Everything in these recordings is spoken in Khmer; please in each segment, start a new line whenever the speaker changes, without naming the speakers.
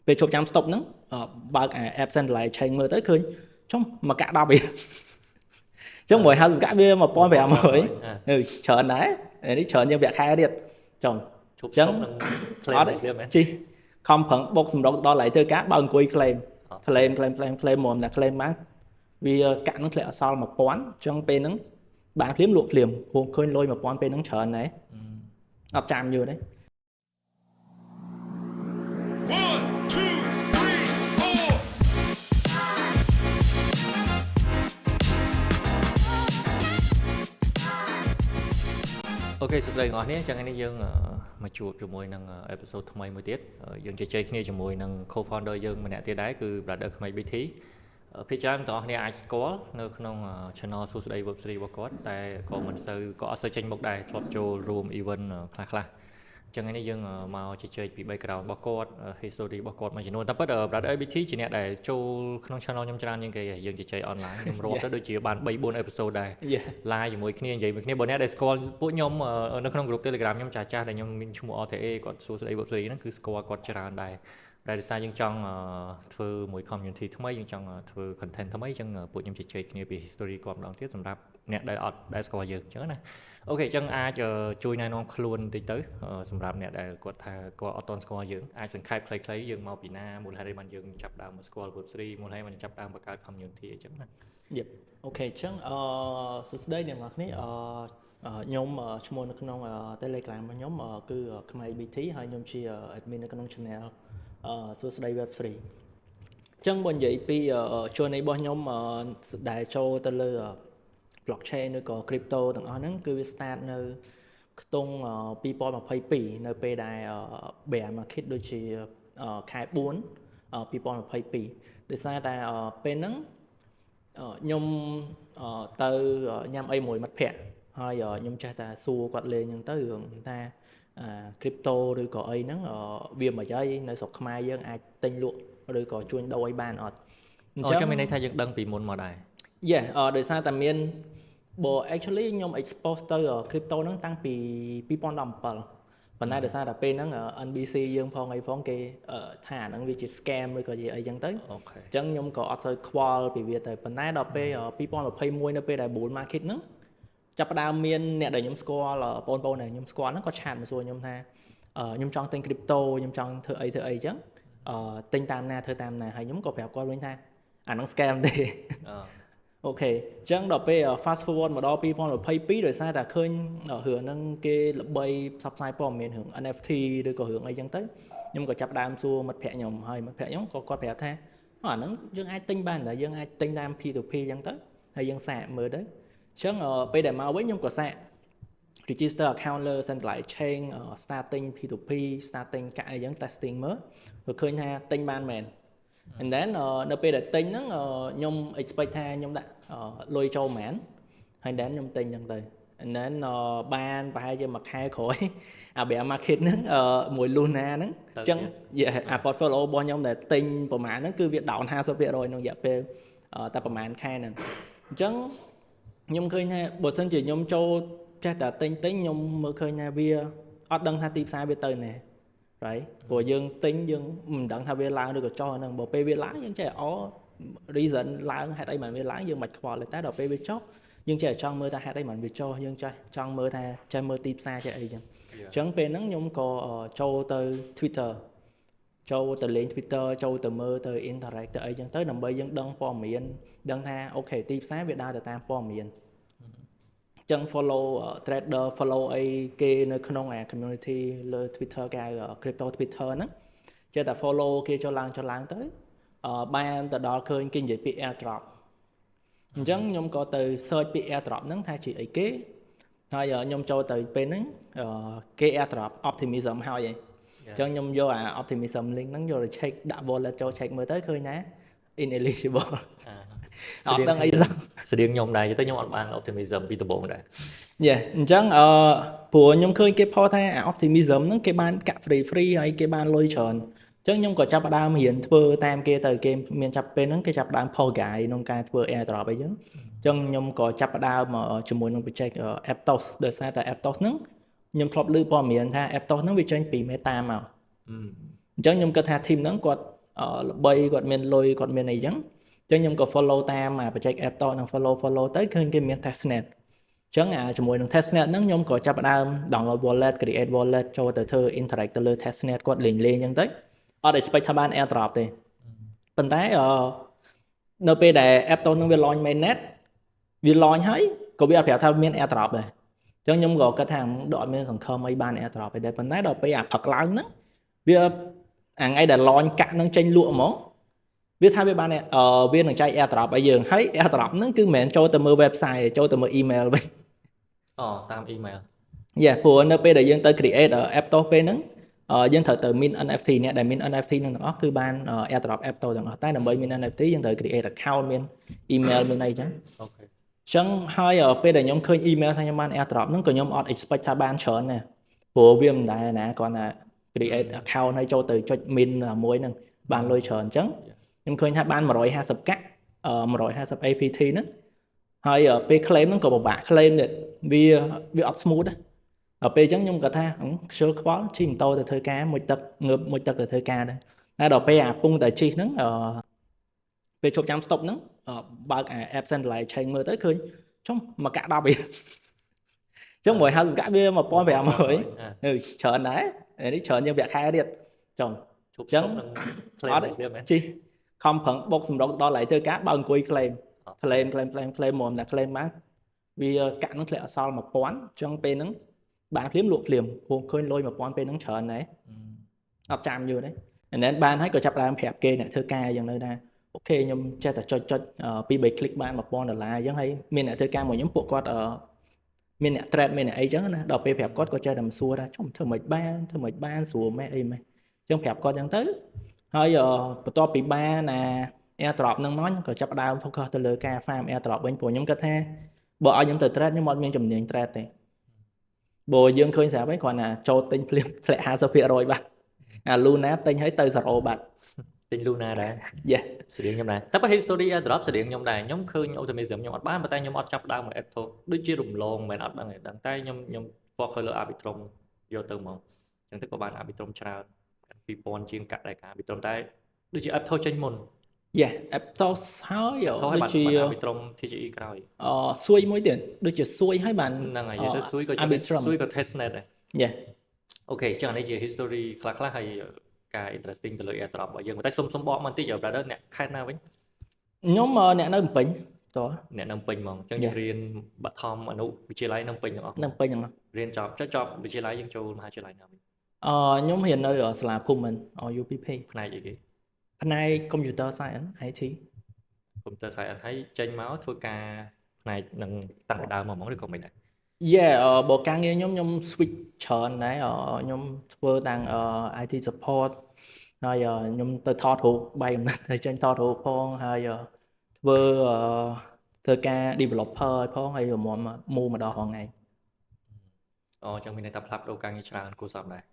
ពេលជប់ចាំ stop ហ្នឹងបើក absent lại ឆេងមើលទៅឃើញចុះមកកាក់10វិញចឹងមួយហៅកាក់វា1500ច្រើនដែរនេះច្រើនជាងវគ្គខែទៀតចុះ
ជប់ stop នឹង claim តែទៀតមែន
ជីខំប្រឹងបុកសម្រុកដល់ឡៃធ្វើការបើអង្គុយ claim មកណា claim បានវាកាក់នឹងធ្លាក់អសល់1000អញ្ចឹងពេលហ្នឹងបានភ្លាមលក់ភ្លាមព្រោះឃើញលុយ1000ពេលហ្នឹងច្រើនដែរអត់ចាំយូរទេ
អូខេសួស្តីបងប្អូនអញ្ចឹងនេះយើងមកជួបជាមួយនឹង episode ថ្មីមួយទៀតយើងជជែកគ្នាជាមួយនឹង co-founder យើងម្នាក់ទៀតដែរគឺ Brother ខ្មែរ BT ភាគច្រើនបងប្អូនអាចស្គាល់នៅក្នុង channel សួស្តី Web3 របស់គាត់តែក៏មិនសូវក៏អត់សូវចេញមុខដែរធ្លាប់ចូលរួម event ខ្លះអញ្ចឹងនេះយើងមកជជែកពី background របស់គាត់ history របស់គាត់មួយចំនួនតែពិត Brother BT ជាអ្នកដែលចូលក្នុង channel ខ្ញុំច្រើនជាងគេយើងជជែក online ខ្ញុំរាប់ទៅដូចជាបាន 3-4 episode ដែរ live ជាមួយគ្នានិយាយមួយគ្នាបើអ្នកដែលស្គាល់ពួកខ្ញុំនៅក្នុង group Telegram ខ្ញុំចាស់ដែលខ្ញុំមានឈ្មោះ RTA គាត់សួស្តី Web3 ហ្នឹងគឺស្គាល់គាត់ច្រើនដែរដែលដោយសារយើងចង់ធ្វើមួយ community ថ្មីយើងចង់ធ្វើ content ថ្មីអញ្ចឹងពួកខ្ញុំជជែកគ្នាពី history គាត់ម្ដងទៀតសម្រាប់អ្នកដែលអត់ដែលស្គាល់យើងអញ្ចឹងណាអូខេអញ្ចឹងអាចជួយណែនាំខ្លួនបន្តិចទៅសម្រាប់អ្នកដែលគាត់ថាគាត់អត់ទាន់ស្គាល់យើងអាចសង្ខេបខ្លីៗយើងមកពីណាមូលហេតុអីបានយើងចាប់ដើមមកស្គាល់ Web3 មូលហេតុបានចាប់ដើមបង្កើត community អញ្ចឹងណា
អូខេអញ្ចឹងសួស្តីអ្នកនរគ្នាខ្ញុំឈ្មោះនៅក្នុង Telegram របស់ខ្ញុំគឺខ្មែរ BT ហើយខ្ញុំជា admin នៅក្នុង channel សួស្តី Web3 អញ្ចឹងបើនិយាយពី journey របស់ខ្ញុំដែលចូលទៅលើ blockchain ឬក៏ crypto ទាំងអស់ហ្នឹងគឺវា start នៅខ្ទង់2022នៅពេលដែល bear market ដូចជាខែ4 2022ដោយសារតែពេលហ្នឹងខ្ញុំទៅញ៉ាំអីមួយមិត្តភ័ក្តិហើយខ្ញុំចេះតែសួរគាត់លេងហ្នឹងទៅរឿងថា crypto ឬក៏អីហ្នឹងវាមិនអីនៅស្រុកខ្មែរយើងអាចទិញលក់ឬក៏ជួញដូរអីបានអត់
អញ្ចឹងមានន័យថាយើងដឹងពីមុនមកដែរ
ដោយសារតែមានបើ actually ខ្ញុំ expose ទៅ crypto ហ្នឹងតាំងពី2017ប៉ុន្តែដោយសារតែពេលហ្នឹង NBC យើងផងអីផងគេថាហ្នឹងវាជា scam ឬក៏ជាអីចឹងទៅអញ្ចឹងខ្ញុំក៏អត់សូវខ្វល់ពីវាទៅប៉ុន្តែដល់ពេល2021នៅពេលដែល bull market ហ្នឹងចាប់ផ្ដើមមានអ្នកដែលខ្ញុំស្គាល់បងប្អូនដែលខ្ញុំស្គាល់ហ្នឹងក៏ឆាតមកសួរខ្ញុំថាខ្ញុំចង់ទិញ crypto ខ្ញុំចង់ធ្វើអីចឹងទិញតាមណាធ្វើតាមណាហើយខ្ញុំក៏ប្រាប់គាត់វិញថាអាហ្នឹង scam ទេអូខេអញ្ចឹងដល់ពេល fast forward មកដល់2022ដោយសារតែឃើញរឿងហ្នឹងគេល្បីផ្សព្វផ្សាយព័ត៌មានរឿង NFT ឬក៏រឿងអីចឹងទៅខ្ញុំក៏ចាប់ដើមសួរមិត្តភ័ក្តិខ្ញុំហើយមិត្តភ័ក្តិខ្ញុំក៏គាត់ប្រាប់ថាអាហ្នឹងយើងអាចទិញបានតែយើងអាចទិញតាម P2P ចឹងទៅហើយយើងសាកមើលទៅអញ្ចឹងពេលដែលមកវិញខ្ញុំក៏សាក register account លើ Centralized Chain starting P2P starting កាក់អីចឹង testing មើលក៏ឃើញថាទិញបានមែនand then នៅពេលដែលទិញហ្នឹងខ្ញុំ expect ថាខ្ញុំដាក់លុយចូលមែនហើយ then ខ្ញុំទិញហ្នឹងទៅ and then បានប្រហែលជាមួយខែក្រោយអា bear market ហ្នឹងមួយ Luna ហ្នឹងអញ្ចឹងអា portfolio របស់ខ្ញុំដែលទិញប្រហែលហ្នឹងគឺវា down 50% ក្នុងរយៈពេលតែប្រហែលខែហ្នឹងអញ្ចឹងខ្ញុំឃើញថាបើសិនជាខ្ញុំចូលចេះតែទិញខ្ញុំមើលឃើញថាវាអត់ដឹងថាទីផ្សារវាទៅណាright ព្រោះយើងទិញយើងមិនដឹងថាវាឡើងឬក៏ចុះហ្នឹងបើពេលវាឡើងយើងចេះreason ឡើងហេតុអីបានវាឡើងយើងមិនខ្វល់ទេតែដល់ពេលវាចុះយើងចេះចង់មើលថាហេតុអីបានវាចុះយើងចេះចង់មើលថាចេះមើលទីផ្សារចេះអីចឹងអញ្ចឹងពេលហ្នឹងខ្ញុំក៏ចូលទៅ Twitter ចូលទៅលេង Twitter ចូលទៅមើលទៅ interact ទៅអីចឹងទៅដើម្បីយើងដឹងព័ត៌មានដឹងថាអូខេទីផ្សារវាដើរទៅតាមព័ត៌មានចឹង follow trader follow អីគេនៅក្នុងអា community លើ Twitter គេហៅ crypto Twitter ហ្នឹងចេះតែ follow គេចូលឡើងទៅបានទៅដល់ឃើញគេនិយាយពី airdrop អញ្ចឹងខ្ញុំក៏ទៅ search ពី airdrop ហ្នឹងថាជាអីគេហើយខ្ញុំចូលទៅពេលហ្នឹងគេ airdrop optimism ហើយអញ្ចឹងខ្ញុំយកអា optimism link ហ្នឹងយកទៅ check ដាក់ wallet ចូល check មើលទៅឃើញណា ineligible អត់ដឹងអីសោះ
ស្តៀងខ្ញុំដែរទៅខ្ញុំអត់បាន optimism ពីដំបូងដែរ
អញ្ចឹងព្រោះខ្ញុំឃើញគេផុសថា optimism ហ្នឹងគេបានកាក់ free ហើយគេបានលុយច្រើនអញ្ចឹងខ្ញុំក៏ចាប់ផ្ដើមរៀនធ្វើតាមគេទៅគេមានចាប់ពេលហ្នឹងគេចាប់ផ្ដើមផុស guide ក្នុងការធ្វើ airdrop អីចឹងអញ្ចឹងខ្ញុំក៏ចាប់ផ្ដើមជាមួយនឹង project Aptos ដោយសារតែ Aptos ហ្នឹងខ្ញុំធ្លាប់ឮព័ត៌មានថា Aptos ហ្នឹងវាចេញពី Meta មកអញ្ចឹងខ្ញុំគិតថា team ហ្នឹងគាត់ ល្បីគាត់មានលុយគាត់មានអីចឹងខ្ញុំក៏ follow តាមអា project app តនឹង follow ទៅឃើញគេមាន testnet ចឹងជាមួយនឹង testnet ហ្នឹងខ្ញុំក៏ចាប់ផ្ដើម download wallet create wallet ចូលទៅធ្វើ interact ទៅលើ testnet គាត់លេងចឹងទៅអត់ expect ថាបាន airdrop ទេប៉ុន្តែនៅពេលដែល app តនឹងវា launch mainnet វា launch ហើយក៏វាអត់ប្រាប់ថាមាន airdrop ដែរចឹងខ្ញុំក៏គិតថាដកមានសង្ឃឹមអីបាន airdrop ទេប៉ុន្តែដល់ពេលផឹកឡើងហ្នឹងវាថ្ងៃដែល launch កាក់នឹងចេញលក់ហ្មងវាថាវាបានវានឹងចែក airdrop ឲ្យយើងហើយ airdrop ហ្នឹងគឺមិនមែនចូលទៅមើល website ទេចូលទៅមើល email វិញ
តាម email
ព្រោះនៅពេលដែលយើងទៅ create app តពេលហ្នឹងយើងត្រូវទៅ mint NFT អ្នកដែល mint NFT នឹងទាំងអស់គឺបាន airdrop app តទាំងអស់តែដើម្បី mint NFT យើងត្រូវ create account មាន email មានអីចឹង
អូខេ
ចឹងហើយពេលដែលខ្ញុំឃើញ email ថាខ្ញុំបាន airdrop ហ្នឹងក៏ខ្ញុំអត់ expect ថាបានច្រើនដែរព្រោះវាមិនដែរណាគាត់ថា create account ហើយចូលទៅចុច mint មួយហ្នឹងបានលុយច្រើនចឹងខ្ញុំឃើញថាបាន150កាក់150 APT ហ្នឹងហើយពេល claim ហ្នឹងក៏ពិបាក claim ទៀតវាអត់ smooth ដែរដល់ពេលចឹងខ្ញុំគាត់ថាខ្ជិលខ្វល់ជិះម៉ូតូទៅធ្វើការមួយទឹកងើបមួយទឹកទៅធ្វើការដែរតែដល់ពេលអាពងតែជិះហ្នឹងពេលជប់ចាំ stop ហ្នឹងបើកអា app Centralize chain មើលទៅឃើញចុះមួយកាក់10វិញចឹង150កាក់វា1500ច្រើនដែរនេះច្រើនជាងវគ្គខែទៀតចុះចឹងអត់ជិះខំប្រឹងបុកសម្រុកដល់ឡៃធ្វើការបើអង្គុយ claim មកតែ claim បានវាកាក់ហ្នឹងធ្លាក់អសល់1000ចឹងពេលហ្នឹងបានភ្លាមលក់ភ្លាមព្រោះឃើញលុយ1000ពេលហ្នឹងច្រើនដែរអត់ចាំយូរទេអានបានហើយក៏ចាប់ដើមប្រាប់គេអ្នកធ្វើការយ៉ាងនៅថាអូខេខ្ញុំចេះតែចុច2 3 click បាន$1000អញ្ចឹងហើយមានអ្នកធ្វើការមួយខ្ញុំពួកគាត់មានអ្នក trade មានអ្នកអីចឹងណាដល់ពេលប្រាប់គាត់ក៏ចេះតែសួរថាចុះធ្វើមិនបានស្រួលម៉េចអីម៉េចអញ្ចឹងប្រាប់គាត់អញ្ចឹងទៅហើយបន្ទាប់ពីបានណា airdrop ហ្នឹងមកខ្ញុំក៏ចាប់ដើម focus ទៅលើការ farm airdrop វិញព្រោះខ្ញុំគិតថាបើឲ្យខ្ញុំទៅ trade ខ្ញុំអត់មានជំនាញ trade ទេបើយើងឃើញស្រាប់ហើយគ្រាន់តែចូលទិញភ្លាមធ្លាក់ 50% បាត់អា Luna ទិញហើយទៅ0បាត់
ទិញ Luna ដែរ
Yes
ស្រៀងខ្ញុំដែរតែបើ history airdrop ស្រៀងខ្ញុំដែរខ្ញុំឃើញ optimism ខ្ញុំអត់បានប៉ុន្តែខ្ញុំអត់ចាប់ដើមមក app ដូចជារំលងមិនមែនអត់ដឹងទេដឹងតែខ្ញុំ focus លើ arbitrum យកទៅមកអញ្ចឹងទៅក៏បាន arbitrum ច្រើន2000ជាងកាក់ដែរការ arbitrum តែដូចជា app ចេញមុន
app ហើយ
ដូចជា arbitrum TGE ក្រោយ
សួយមួយទៀតដូចជាសួយហើយបាន
ហ្នឹងហើយទៅសួយក៏testnet ដែរអូខេចឹងនេះជា history ខ្លះហើយការ interesting ទៅលើ airdrop របស់យើងតែសុំបកមកបន្តិច brother អ្នកខេត្តណាវិញ
ខ្ញុំអ្នកនៅភ្នំពេញតោះ
អ្នកនៅភ្នំពេញហ្មងអញ្ចឹងរៀនបឋមអនុវិទ្យាល័យនៅភ្នំពេញទាំងអស់
នៅភ្នំពេញហ្នឹង
រៀនចប់វិទ្យាល័យយើងចូលមហាវិទ្យាល័យណាវិញ
ខ្ញុំរៀននៅសាលាភូមិន្ទ UPP
ផ្នែកអីគេ
ផ្នែក Computer Science IT
Computer Science ហើយចេញមកធ្វើការផ្នែកនឹងតាំងដើមហ្មងឬក៏មិនដែរ
បើការងារខ្ញុំ switch ច្រើនដែរខ្ញុំធ្វើតាំងIT support ហើយខ្ញុំទៅថតរូបបែបកំណត់ទៅចេញថតរូបផងហើយធ្វើការ developer ផងហើយរំមូម្ដងរាល់ថ្ងៃ
ចឹងមានន័យថាផ្លាស់ប្ដូរការងារច្រើនគួរសមដែរ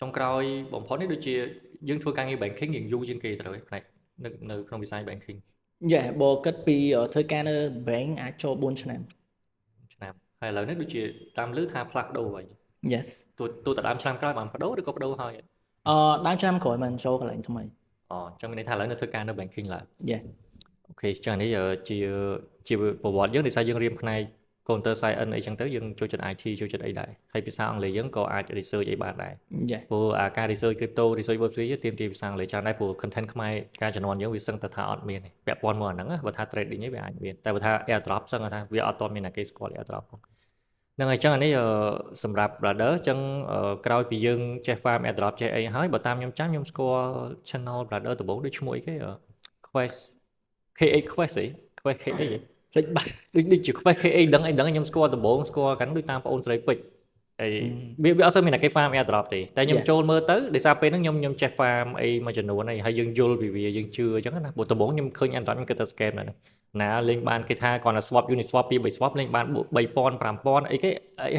ចុងក្រោយបំផុតនេះដូចជាយើងធ្វើការងារ banking យើងយូរជាងគេទៅហើយផ្នែកនៅក្នុងវិស័យ banking
បើគិតពីធ្វើការនៅ bank អាចចូល4ឆ្នាំ
ហើយឥឡូវនេះដូចជាតាមលឺថាផ្លាស់ប្ដូរហើយ
Yes
ទូតែដើមឆ្នាំក្រោយបានប្ដូរឬក៏ប្ដូរហើយ
ដើមឆ្នាំក្រោយបានចូលកន្លែងថ្មី
ចឹងមានន័យថាឥឡូវនៅធ្វើការនៅ banking ឡើយអូខេចឹងនេះជាប្រវត្តិយើងដោយសារយើងរៀនផ្នែក counter science អីចឹងទៅយើងចូលចិត្ត IT ចូលចិត្តអីដែរហើយភាសាអង់គ្លេសយើងក៏អាច research អីបានដែរព្រោះការ research crypto research web3 ទាមទារភាសាអង់គ្លេសច្រើនដែរព្រោះ content ខ្មែរការជំនាន់យើងវាសឹងតែថាអត់មានទេពាក់ព័ន្ធមកអាហ្នឹងបើថា trading ឯងវាអាចមានតែបើថា airdrop សឹងថាវាអត់ទាន់មានអ្នកគេស្គាល់ airdrop ផងហ្នឹងហើយចឹងអានេះសម្រាប់ brother ចឹងក្រោយពីយើងចេះ farm airdrop ចេះអីហើយបើតាមខ្ញុំចាំខ្ញុំស្គាល់ channel brother ដំបូងដូចឈ្មោះអីគេ quest KX quest អី quest KX អី
លេចបាត់
ដូចជា quest KX ដឹងខ្ញុំស្គាល់ដំបូងស្គាល់កាន់ដូចតាមបងអូនស្រីពេជ្រហើយវាអត់សូវមានអ្នកគេ farm airdrop ទេតែខ្ញុំចូលមើលទៅដោយសារពេលហ្នឹងខ្ញុំចេះ farm អីមួយចំនួនហើយយើងយល់ពីវាយើងជឿអញ្ចឹងណាព្រោះដំបូងខ្ញុំឃើញ airdrop ខ្ញុំគិតថា scam ណាលេងបានគេថាគាត់ថា swap Uniswap 2 3 swap លេងបាន3000 5000អីគេ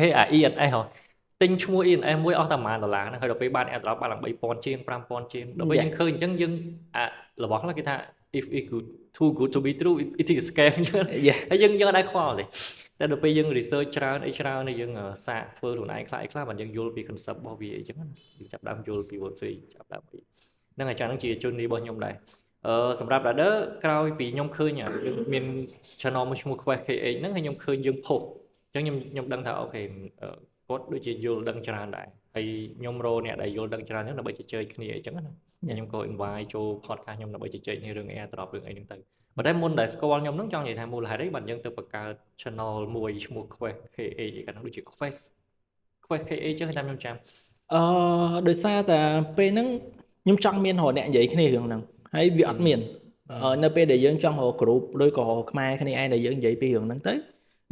ហើយអា ENS ហ៎ទិញឈ្មោះ ENS មួយអស់តែ$1ហ្នឹងហើយដល់ពេលបាន airdrop បានឡើង3000ជាង5000ជាងដល់ពេលយើងឃើញអញ្ចឹងយើងរបស់ខ្លះគេថា if it good too good to be true it is a scam ហើយយើងអត់ដែរខ្វល់ទេតែដល់ពេលយើង research ច្រើនអីច្រើនហើយយើងសាកធ្វើខ្លួនឯងខ្លះបានយើងយល់ពី concept របស់វាអីចឹងណាយើងចាប់ដើមយល់ពី Web3 ចាប់ដើមពី នឹងអាចារ្យនឹងជាជននេះរបស់ខ្ញុំដែរសម្រាប់ Radar ក្រោយពីខ្ញុំឃើញយើងមាន channel មួយឈ្មោះ Quest KH ហ្នឹងហើយខ្ញុំឃើញយើងផុសអញ្ចឹងខ្ញុំដឹងថាអូខេគាត់ដូចជាយល់ដឹងច្រើនដែរហើយខ្ញុំរកអ្នកដែលយល់ដឹងច្រើនហ្នឹងដើម្បីជជែកគ្នាអីចឹងណាខ្ញុំក៏ invite ចូល podcast ខ្ញុំដើម្បីជជែកគ្នារឿង airdrop រឿងអីហ្នឹងទៅប៉ុន្តែមុនដែលស្គាល់ខ្ញុំហ្នឹងចង់និយាយថាមូលហេតុអីបានយើងទៅបង្កើត channel មួយឈ្មោះ Quest KH អីកាលហ្នឹងដូចជា Quest KH ចឹងតាមខ្ញុំចាំ
ដោយសារតែពេលហ្នឹងខ្ញុំចង់មានរកអ្នកនិយាយគ្នារឿងហ្នឹងហើយវាអត់មាននៅពេលដែលយើងចង់រក group ឬក៏ខ្មែរគ្នាឯងដែលយើងនិយាយពីរឿងហ្នឹងទៅ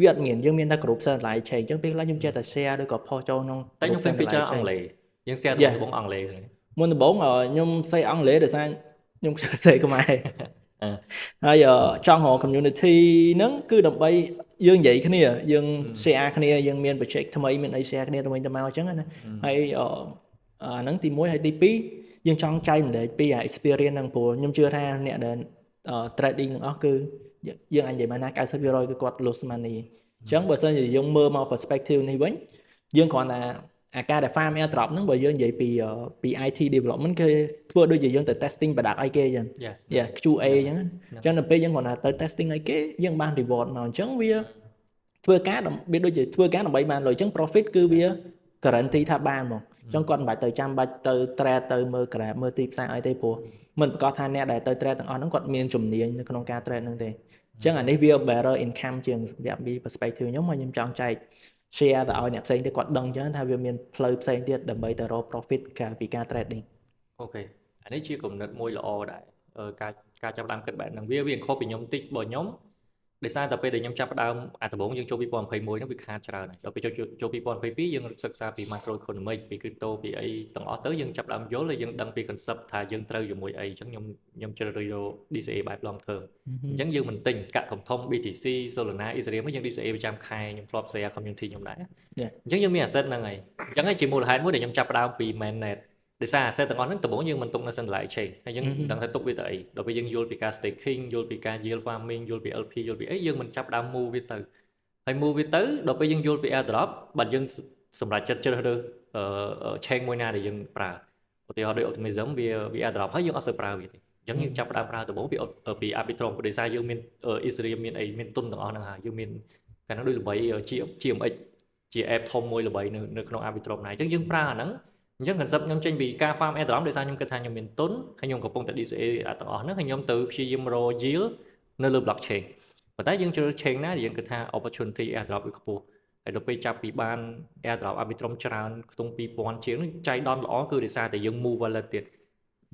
វាអត់មានយើងមានតែ group supply chain អញ្ចឹងពេលខ្លះខ្ញុំចេះតែ share ឬក៏ post ចូលក្នុង
តែខ្ញុំឃើញពីច្រើនអង់គ្លេសយើង share ទៅបងអង់គ្លេស
មុនដំបូងខ្ញុំសេអង់គ្លេសដោយសារខ្ញុំសេខ្មែរហើយចង់រក community ហ្នឹងគឺដើម្បីយើងនិយាយគ្នាយើង share គ្នាយើងមាន project ថ្មីមានអី share គ្នាទៅវិញទៅមកអញ្ចឹងណាហើយអាហ្នឹងទី1ហើយទី2យើងចង់ចែកម្លែកពី experience ហ្នឹងព្រោះខ្ញុំជឿថាអ្នកដែល trading ទាំងអស់គឺយើងអាចនិយាយបានថា 90% គឺគាត់ lose money អញ្ចឹងបើសិនជាយើងមើលមក perspective នេះវិញយើងគ្រាន់តែអាការដែល farm airdrop ហ្នឹងបើយើងនិយាយពី IT development គេធ្វើដូចជាយើងទៅ testing product អីគេអញ្ចឹង QA អញ្ចឹងអញ្ចឹងដល់ពេលយើងគ្រាន់តែទៅ testing អីគេយើងបាន reward មកអញ្ចឹងវាធ្វើការវាដូចជាធ្វើការដើម្បីបានលុយអញ្ចឹង profit គឺវា guarantee ថាបានមកអញ្ចឹងគាត់មិនបាច់ទៅចាំបាច់ទៅ trade ទៅមើល graph មើលទីផ្សារអីទេព្រោះមិនប្រកាសថាអ្នកដែលទៅ trade ទាំងអស់ហ្នឹងគាត់មានជំនាញនៅក្នុងការ trade ហ្នឹងទេអញ្ចឹងអានេះវា better income ជាងសម្រាប់ពី perspective ខ្ញុំមកខ្ញុំចង់ចែក share ទៅឲ្យអ្នកផ្សេងទៀតគាត់ដឹងអញ្ចឹងថាវាមានផ្លូវផ្សេងទៀតដើម្បីទៅរក profit ពីការ trading
អូខេអានេះជាគំនិតមួយល្អដែរការចាប់ផ្ដើមគិតបែបហ្នឹងវាខុសពីខ្ញុំតិចបើខ្ញុំដោយសារតែពេលដែលខ្ញុំចាប់ផ្ដើមដំបូងយើងចូល2021ហ្នឹងវាខាតច្រើនហើយដល់ពេលចូល2022យើងសិក្សាពី macro economic ពី crypto ពីអីទាំងអស់ទៅយើងចាប់ផ្ដើមយល់ហើយយើងដឹងពី concept ថាយើងត្រូវជាមួយអីអញ្ចឹងខ្ញុំជ្រើសរើស DCA បែប long term អញ្ចឹងយើងមិនទិញកាក់ធំ BTC Solana Ethereum យើង DCA ប្រចាំខែខ្ញុំធ្លាប់ share community ខ្ញុំដែរអញ្ចឹងយើងមាន asset ហ្នឹងហើយអញ្ចឹងជាមូលហេតុមួយដែលខ្ញុំចាប់ផ្ដើមពី mainnetដោយសារ asset ទាំងអស់ហ្នឹងដំបូងយើងមិនទុកនៅ centralized chain ហើយយើងដឹងថាទុកវាទៅអីដល់ពេលយើងយល់ពីការ staking យល់ពីការ yield farming យល់ពី LP យល់ពីអីយើងមិនចាប់ដើម move វាទៅហើយ move វាទៅដល់ពេលយើងយល់ពី airdrop បាត់យើងសម្រាប់ចិត្តជ្រើសរើសchain មួយណាដែលយើងប្រើឧទាហរណ៍ដូច optimism វា airdrop ហើយយើងអត់សូវប្រើវាទេអញ្ចឹងយើងចាប់ដើមប្រើដំបូងពី arbitrum ដោយសារយើងមាន Ethereum មានអីមានទុនទាំងអស់ហ្នឹងហើយយើងមានកាលនោះដូចល្បី GMX ជា app ធំមួយល្បីនៅក្នុង arbitrum ណាអញ្ចឹងយើងប្រើអាហ្នឹងអញ្ចឹង concept ខ្ញុំចេញពីការ farm airdrop ដោយសារខ្ញុំគិតថាខ្ញុំមានទុនហើយខ្ញុំកំពុងតែ DCA ទាំងអស់ហ្នឹងហើយខ្ញុំទៅព្យាយាមរក yield នៅលើ blockchain ប៉ុន្តែយើងជ្រើស chain ណាដែលយើងគិតថា opportunity airdrop វាខ្ពស់ហើយដល់ពេលចាប់ពីបាន airdrop arbitrum ច្រើនខ្ទង់ 2000 ជាងចៃដន្យល្អគឺដោយសារតែយើង move wallet ទៀត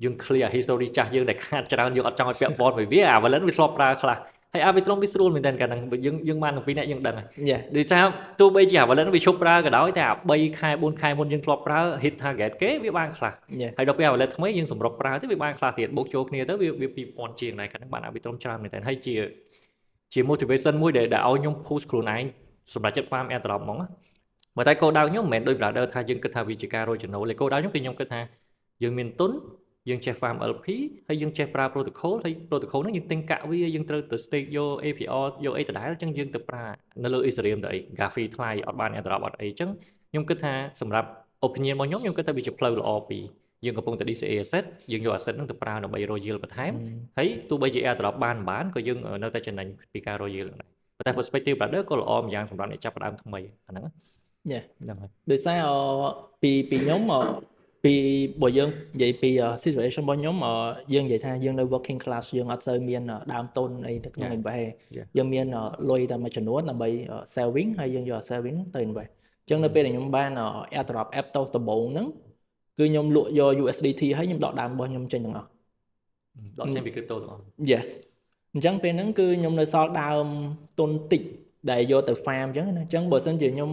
យើង clear history ចាស់យើងដែលខាតច្រើនយើងអត់ចង់ឲ្យពាក់ព័ន្ធvớiវាអា wallet វាធ្លាប់ប្រើខ្លះហើយ arbitrum វាស្រួលមែនតើកាលហ្នឹងយើងបានទាំងពីរនាក់យើងដឹងហើយដូចថាទោះបីជា wallet វាឈប់ប្រើក៏ដោយតែ3ខែ4ខែមុនយើងធ្លាប់ប្រើ hit target គេវាបានខ្លះហើយដល់ពេល wallet ថ្មីយើងសម្រុកប្រើទៅវាបានខ្លះទៀតបូកចូលគ្នាទៅវា2000ជាងដែរកាលហ្នឹងបាន arbitrum ច្រើនមែនតើហើយជា motivation មួយដែលឲ្យខ្ញុំ push ខ្លួនឯងសម្រាប់ចិត្ត farm airdrop ហ្មងបើតែគោលដៅខ្ញុំមិនមែនដូច brother ថាយើងគិតថាវាជាការរកចំណូលទេគោលដៅខ្ញុំគឺខ្ញុំគិតថាយើងមានទុនយើងចេះ farm LP ហើយយើងចេះប្រើ protocol ហើយ protocol ហ្នឹងយើងទិញកាក់វាយើងត្រូវទៅ stake យក APR យកអីដដែលអញ្ចឹងយើងទៅប្រើនៅលើ Ethereum ទៅអី gas fee ថ្លៃអត់បាន airdrop អត់អីអញ្ចឹងខ្ញុំគិតថាសម្រាប់ opinion របស់ខ្ញុំគិតថាវាជាផ្លូវល្អពីរយើងកំពុងតែ DCA asset យើងយក asset ហ្នឹងទៅប្រើដើម្បី royal បន្ថែមហើយទោះបីជា airdrop បានក៏យើងនៅតែចំណេញពីការ royal ហ្នឹងដែរប៉ុន្តែ perspective brother ក៏ល្អម្យ៉ាងសម្រាប់អ្នកចាប់ផ្ដើមថ្មីអាហ្នឹង
ហ្នឹងហើយដោយសារពីខ្ញុំពីបើយើងនិយាយពី situation របស់ខ្ញុំយើងនិយាយថាយើងនៅ working class យើងអត់ទៅមានដើមទុនអីទៅក្នុង invest យើងមានលុយតែមួយចំនួនដើម្បី saving ហើយយើងយក saving ទៅ invest អញ្ចឹងនៅពេលដែលខ្ញុំបាន airdrop app ទៅដំបូងហ្នឹងគឺខ្ញុំលក់យក USDT ហើយខ្ញុំដកដើមរបស់ខ្ញុំចេញទាំងអស់
ដកចេញពី crypto ទាំងអស់
Yes អញ្ចឹងពេលហ្នឹងគឺខ្ញុំនៅសល់ដើមទុនតិចដែលយកទៅ farm អញ្ចឹងណាអញ្ចឹងបើសិនជាខ្ញុំ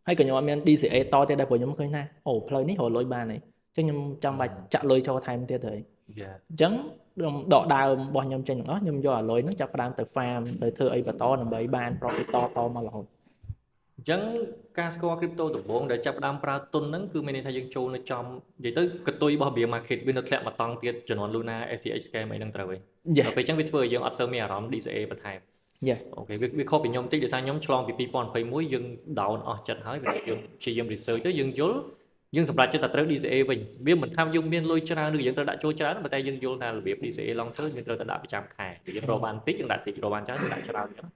ហើយក៏ខ្ញុំអត់មាន DCA តទៀតដែរព្រោះខ្ញុំឃើញថាអូផ្លូវនេះរកលុយបានហើយអញ្ចឹងខ្ញុំចាំបាច់ចាក់លុយចូលថែមទៀតហើយអញ្ចឹងខ្ញុំដកដើមរបស់ខ្ញុំចេញទាំងអស់ខ្ញុំយកអាលុយហ្នឹងចាប់ផ្ដើមទៅ farm ទៅធ្វើអីបន្តដើម្បីបាន profit តមករហូត
អញ្ចឹងការស្គាល់ crypto ដំបូងដែលចាប់ផ្ដើមប្រើទុនហ្នឹងគឺមានន័យថាយើងចូលនៅចំនិយាយទៅកតុយរបស់ bear market វានៅធ្លាក់មកតង់ទៀតចំនួន Luna FTX scam អីហ្នឹងត្រូវទេដល់ពេលអញ្ចឹងវាធ្វើឲ្យយើងអត់សូវមានអារម្មណ៍ DCA បន្ថែមអូខេវាខុសពីខ្ញុំតិចដោយសារខ្ញុំឆ្លងពី2021យើង down អស់ចិត្តហើយយើងព្យាយាម research ទៅយើងយល់ យើងសម្រាប់ចិត្តតែត្រូវ DCA វិញវាមិនថាយើងមានលុយច្រើនឬយើងត្រូវដាក់ចូលច្រើនប៉ុន្តែយើងយល់ថារបៀប DCA long term យើងត្រូវតែដាក់ប្រចាំខែយើងរកបានតិចយើងដាក់តិចរកបានច្រើនយើងដាក់ច្រើនអញ្ចឹង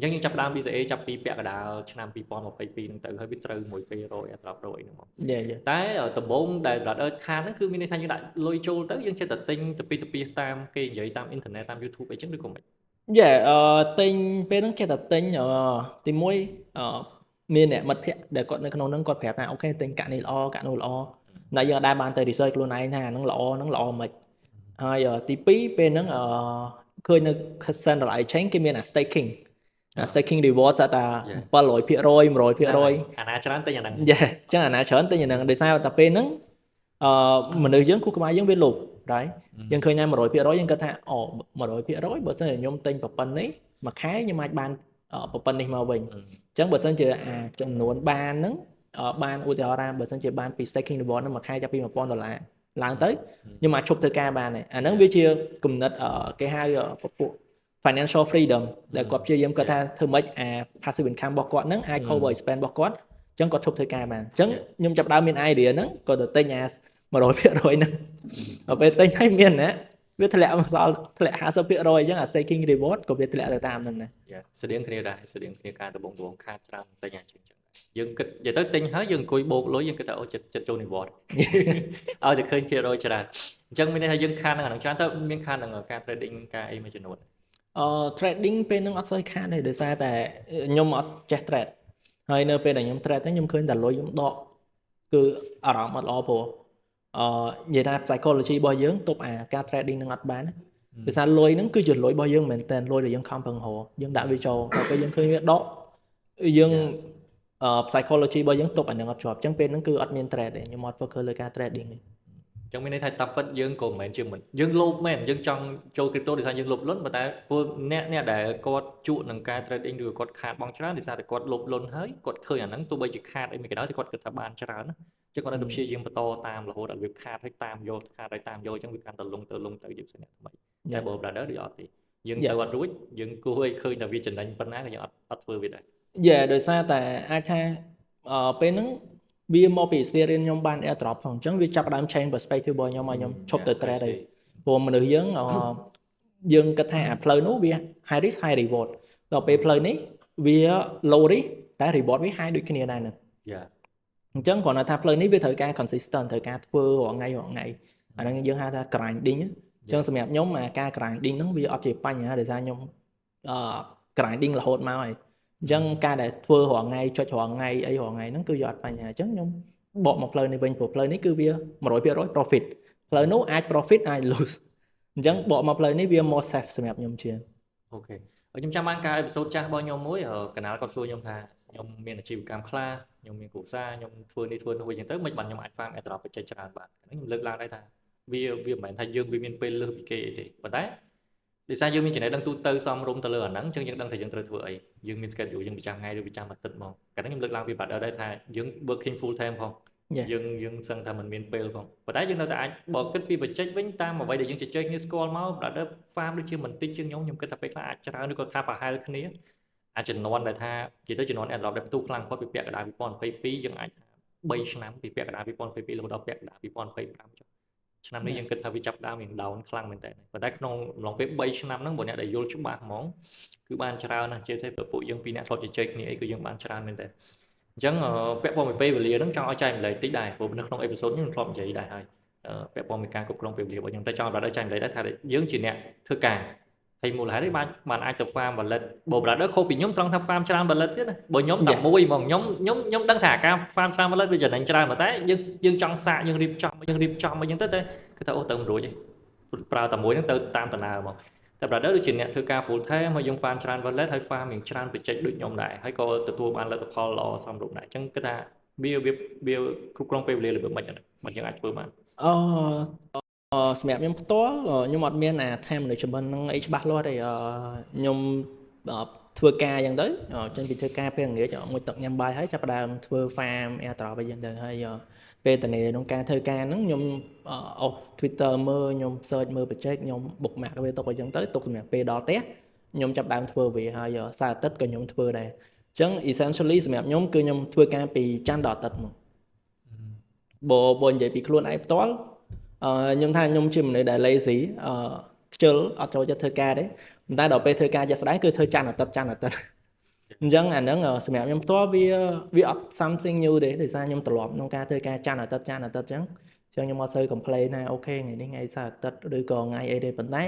យើងចាប់ផ្ដើម DCA ចាប់ពីពាក់កណ្ដាលឆ្នាំ2022ហ្នឹងទៅហើយវាត្រូវមួយ200 drop 100ហ្នឹងមកតែដំបូងដែល brother ខាតហ្នឹងគឺមានន័យថាយើងដាក់លុយចូលទៅយើងចេះតែទិញទៅពីតាមគេនិយាយតាមអ៊ីនធឺណិតតាម YouTube អីចឹងឬក៏មិន
ទិញពេលហ្នឹងគេតែទិញទី1មានអ្នកមិត្តភ័ក្តិដែលគាត់នៅក្នុងហ្នឹងគាត់ប្រាប់ថាអូខេទិញកាក់នេះល្អកាក់នោះល្អតែយើងអត់ដែរបានទៅ research ខ្លួនឯងថាហ្នឹងល្អមិនហើយទី2ពេលហ្នឹងឃើញនៅ Central Exchange គេមានstaking reward ថា 700% 100%
អាណាច្រើនទិញអាហ្នឹង
អញ្ចឹងអាណាច្រើនទិញអាហ្នឹងដោយសារតែពេលហ្នឹងមនុស្សយើងគូក្បាលយើងវាលោភដែរយើងឃើញថា 100% យើងគិតថាអូ 100% បើសិនជាខ្ញុំទិញប្រព័ន្ធនេះមួយខែខ្ញុំអាចបានប្រព័ន្ធនេះមកវិញអញ្ចឹងបើសិនជាចំនួនបានហ្នឹងបានឧទាហរណ៍ថាបើសិនជាបានពី staking reward ហ្នឹងមួយខែចាប់ពី$1000ឡើងទៅខ្ញុំអាចឈប់ធ្វើការបានហើយអាហ្នឹងវាជាគំនិតគេហៅពួក financial freedom ដែលគាត់ព្យាយាមគាត់ថាធ្វើម៉េចpassive income របស់គាត់ហ្នឹងអាច cover expense របស់គាត់អញ្ចឹងគាត់ឈប់ធ្វើការបានអញ្ចឹងខ្ញុំចាប់ដើមមាន idea ហ្នឹងគាត់ទៅទិញ100%ហ្នឹងដល់ពេលទិញហើយមានណាវាធ្លាក់មកសល់ធ្លាក់ 50% អញ្ចឹងstaking reward ក៏វាធ្លាក់ទៅតាមហ្នឹងដែរ
ស្តៀងគ្នាដែរស្តៀងគ្នាការដំបងខាតច្រើនទិញអញ្ចឹងយើងគិតនិយាយទៅទិញហើយយើងអង្គុយបូកលុយយើងគិតថាអូចិត្តចូល reward ឲ្យតែឃើញភាគរយច្រើនអញ្ចឹងមានន័យថាយើងខាតនឹងអានឹងច្រើនទៅមានខាតនឹងការ trading ការអីមួយចំនួន
trading ពេលហ្នឹងអត់សូវខាតទេដោយសារតែខ្ញុំអត់ចេះ trade ហើយនៅពេលដែលខ្ញុំ trade ទៅខ្ញុំឃើញតែលុយខ្ញុំដកគឺអារម្មណ៍អត់ល្អព្រោះនិយាយថា psychology របស់យើងទប់ការ trading នឹងអត់បានដោយសារលុយហ្នឹងគឺជាលុយរបស់យើងមែនតើលុយដែលយើងខំប្រឹងរកយើងដាក់វាចូលដល់ពេលយើងឃើញវាដកយើងpsychology របស់យើងទប់អានឹងអត់ជាប់អញ្ចឹងពេលហ្នឹងគឺអត់មាន trade ទេខ្ញុំអត់ focus លើការ trading ទេ
អញ្ចឹងមានន័យថាតាពិតយើងក៏មិនមែនជាមិនយើងលោភមែនយើងចង់ចូល crypto ដោយសារយើងលោភលន់ប៉ុន្តែពួកអ្នកដែលគាត់ជក់នឹងការ trading ឬគាត់ខាតបង់ច្រើនដោយសារតែគាត់លោភលន់ហើយគាត់ឃើញអាហ្នឹងទោះបីជាខាតអីមិនក៏ដោយតែគាត់គិតថាបានច្រើនណាអញ្ចឹងគាត់នៅតែព្យាយាមបន្តតាមរហូតដល់វាខាតហើយតាមយកខាតហើយតាមយកអញ្ចឹងវាកាន់តែលងទៅយើងស្នាក់ថ្មីតែបើ brother ដូចអត់ទេយើងទៅអត់រួចយើងគួរឲ្យឃើញថាវាចំណេញប៉ុណ្ណាក៏យើងអត់ធ្វើវាដែរ
ដោយសារតែអាចថាពេលហ្នឹងវាមកពី experience ខ្ញុំបាន airdrop ផងអញ្ចឹងវាចាប់ដើម change perspective របស់ខ្ញុំឲ្យខ្ញុំឈប់ទៅ trade ហើយព្រោះមនុស្សយើងគិតថាផ្លូវនោះវា high risk high reward ដល់ពេលផ្លូវនេះវា low risk តែ reward វា high ដូចគ្នាដែរហ្នឹងអញ្ចឹងគ្រាន់តែថាផ្លូវនេះវាត្រូវការ consistent ត្រូវការធ្វើរាល់ថ្ងៃអាហ្នឹងយើងហៅថា grinding អញ្ចឹងសម្រាប់ខ្ញុំការ grinding ហ្នឹងវាអត់ជាបញ្ហាដោយសារខ្ញុំgrinding រហូតមកហើយអញ្ចឹងការដែលធ្វើរាល់ថ្ងៃចុចរាល់ថ្ងៃអីរាល់ថ្ងៃហ្នឹងគឺយកអត់បញ្ហាអញ្ចឹងខ្ញុំបកមកផ្លូវនេះវិញព្រោះផ្លូវនេះគឺវា 100% profit ផ្លូវនោះអាច profit អាច lose អញ្ចឹងបកមកផ្លូវនេះវា more safe សម្រាប់ខ្ញុំជា
អូខេខ្ញុំចាំបានការអេពីសូតចាស់របស់ខ្ញុំមួយកណាលគាត់សួរខ្ញុំថាខ្ញុំមានអាជីវកម្មខ្លះខ្ញុំមានគ្រួសារខ្ញុំធ្វើនេះធ្វើនោះអញ្ចឹងទៅមិនបានខ្ញុំអាច farm airdrop បច្ចេកច្រើនបានខ្ញុំលើកឡើងដែរថាវាមិនមែនថាយើងវាមានពេលលើសពីគេទេប៉ុន្តែដោយសារយើងមានចំណេះដឹងទូទៅសមរម្យទៅលើអាហ្នឹងអញ្ចឹងយើងដឹងថាយើងត្រូវធ្វើអីយើងមាន schedule យើងប្រចាំថ្ងៃឬប្រចាំអាទិត្យមកកាលនេះខ្ញុំលើកឡើងពី brother ដែរថាយើង working full time ផងយើងសឹងថាมันមានពេលផងប៉ុន្តែយើងនៅតែអាចបើគិតពីបច្ចេកវិញតាមអ្វីដែលយើងជជែកគ្នាស្គាល់មក brother farm ដូចជាមិនតិចជាងខ្ញុំគិតថាពេលខ្លះអាចច្រើនឬក៏ថាប្រហែលគ្នាអាចចំនួនដែលថានិយាយទៅចំនួន airdrop ដែលផ្ទុះខ្លាំងបំផុតពីពាក់កណ្ដាល2022យើងអាចថា3ឆ្នាំពីពាក់កណ្ដាល2022រហូតដល់ពាក់កណ្ដាល2025ចុះឆ្នាំនេះយើងគិតថាវាចាប់ដើមវា down ខ្លាំងមែនតើប៉ុន្តែក្នុងអំឡុងពេល3ឆ្នាំហ្នឹងបើអ្នកដែលយល់ច្បាស់ហ្មងគឺបានច្រើនណាស់ជាពិសេសពួកយើងពីរអ្នកធ្លាប់ជជែកគ្នាអីគឺយើងបានច្រើនមែនតើអញ្ចឹងពាក់ព័ន្ធពីពេលវេលាហ្នឹងចង់ឲ្យចែកម្លែកតិចដែរព្រោះនៅក្នុងអេពីសូតនេះខ្ញុំធ្លាប់និយាយដែរហើយពាក់ព័ន្ធពីការគ្រប់គ្រងពេលវេលារបស់ខ្ញុំតែចង់ឲ្យចែកម្លែកដែរថាយើងជាអ្នកធ្វើការហើយមូលហេតុនេះបានអាចទៅ farm wallet បើ brother ខុសពីខ្ញុំត្រង់ថា farm ច្រើន wallet ទៀតណាបើខ្ញុំតែមួយហ្មងខ្ញុំដឹងថាការ farm ច្រើន wallet វាចំណេញច្រើនតែយើងចង់សាកយើងរៀបចំអីចឹងទៅគឺថាអូទៅមិនរួចទេប្រើតែមួយហ្នឹងទៅតាមដំណើរហ្មងតែ brother ដូចជាអ្នកធ្វើការ full time ហើយយើង farm ច្រើន wallet ហើយ farm មានច្រើនបច្ចេកដូចខ្ញុំដែរហើយក៏ទទួលបានលទ្ធផលល្អសមរម្យដែរអញ្ចឹងគឺថាវាគ្រប់គ្រងពេលវេលារបៀបម៉េចហ្នឹងមិនយើងអាចធ្វើបាន
សម្រាប់ខ្ញុំផ្ទាល់ខ្ញុំអត់មានtime management ហ្នឹងអីច្បាស់លាស់ទេខ្ញុំធ្វើការអញ្ចឹងទៅចេញពីធ្វើការពេលល្ងាចងុយទឹកញ៉ាំបាយហើយចាប់ផ្ដើមធ្វើ farm airdrop អីចឹងទៅហើយពេលតនេក្នុងការធ្វើការហ្នឹងខ្ញុំអុស Twitter មើលខ្ញុំ search មើលបច្ចេកខ្ញុំ bookmark វាទុកអីចឹងទៅទុកសម្រាប់ពេលដល់ផ្ទះខ្ញុំចាប់ផ្ដើមធ្វើវាហើយសៅរ៍អាទិត្យក៏ខ្ញុំធ្វើដែរអញ្ចឹង essentially សម្រាប់ខ្ញុំគឺខ្ញុំធ្វើការពីច័ន្ទដល់អាទិត្យមក បើនិយាយពីខ្លួនឯងផ្ទាល់ខ្ញុំថាខ្ញុំជាមនុស្សដែល lazy ខ្ជិលអត់ចូលចិត្តធ្វើការទេប៉ុន្តែដល់ពេលធ្វើការជាក់ស្ដែងគឺធ្វើច័ន្ទអាទិត្យអញ្ចឹងអាហ្នឹងសម្រាប់ខ្ញុំផ្ទាល់វាអត់ something new ទេដោយសារខ្ញុំត្រឡប់ក្នុងការធ្វើការច័ន្ទអាទិត្យអញ្ចឹងខ្ញុំអត់សូវ complain ថាអូខេថ្ងៃនេះថ្ងៃសៅរ៍អាទិត្យឬក៏ថ្ងៃអីទេប៉ុន្តែ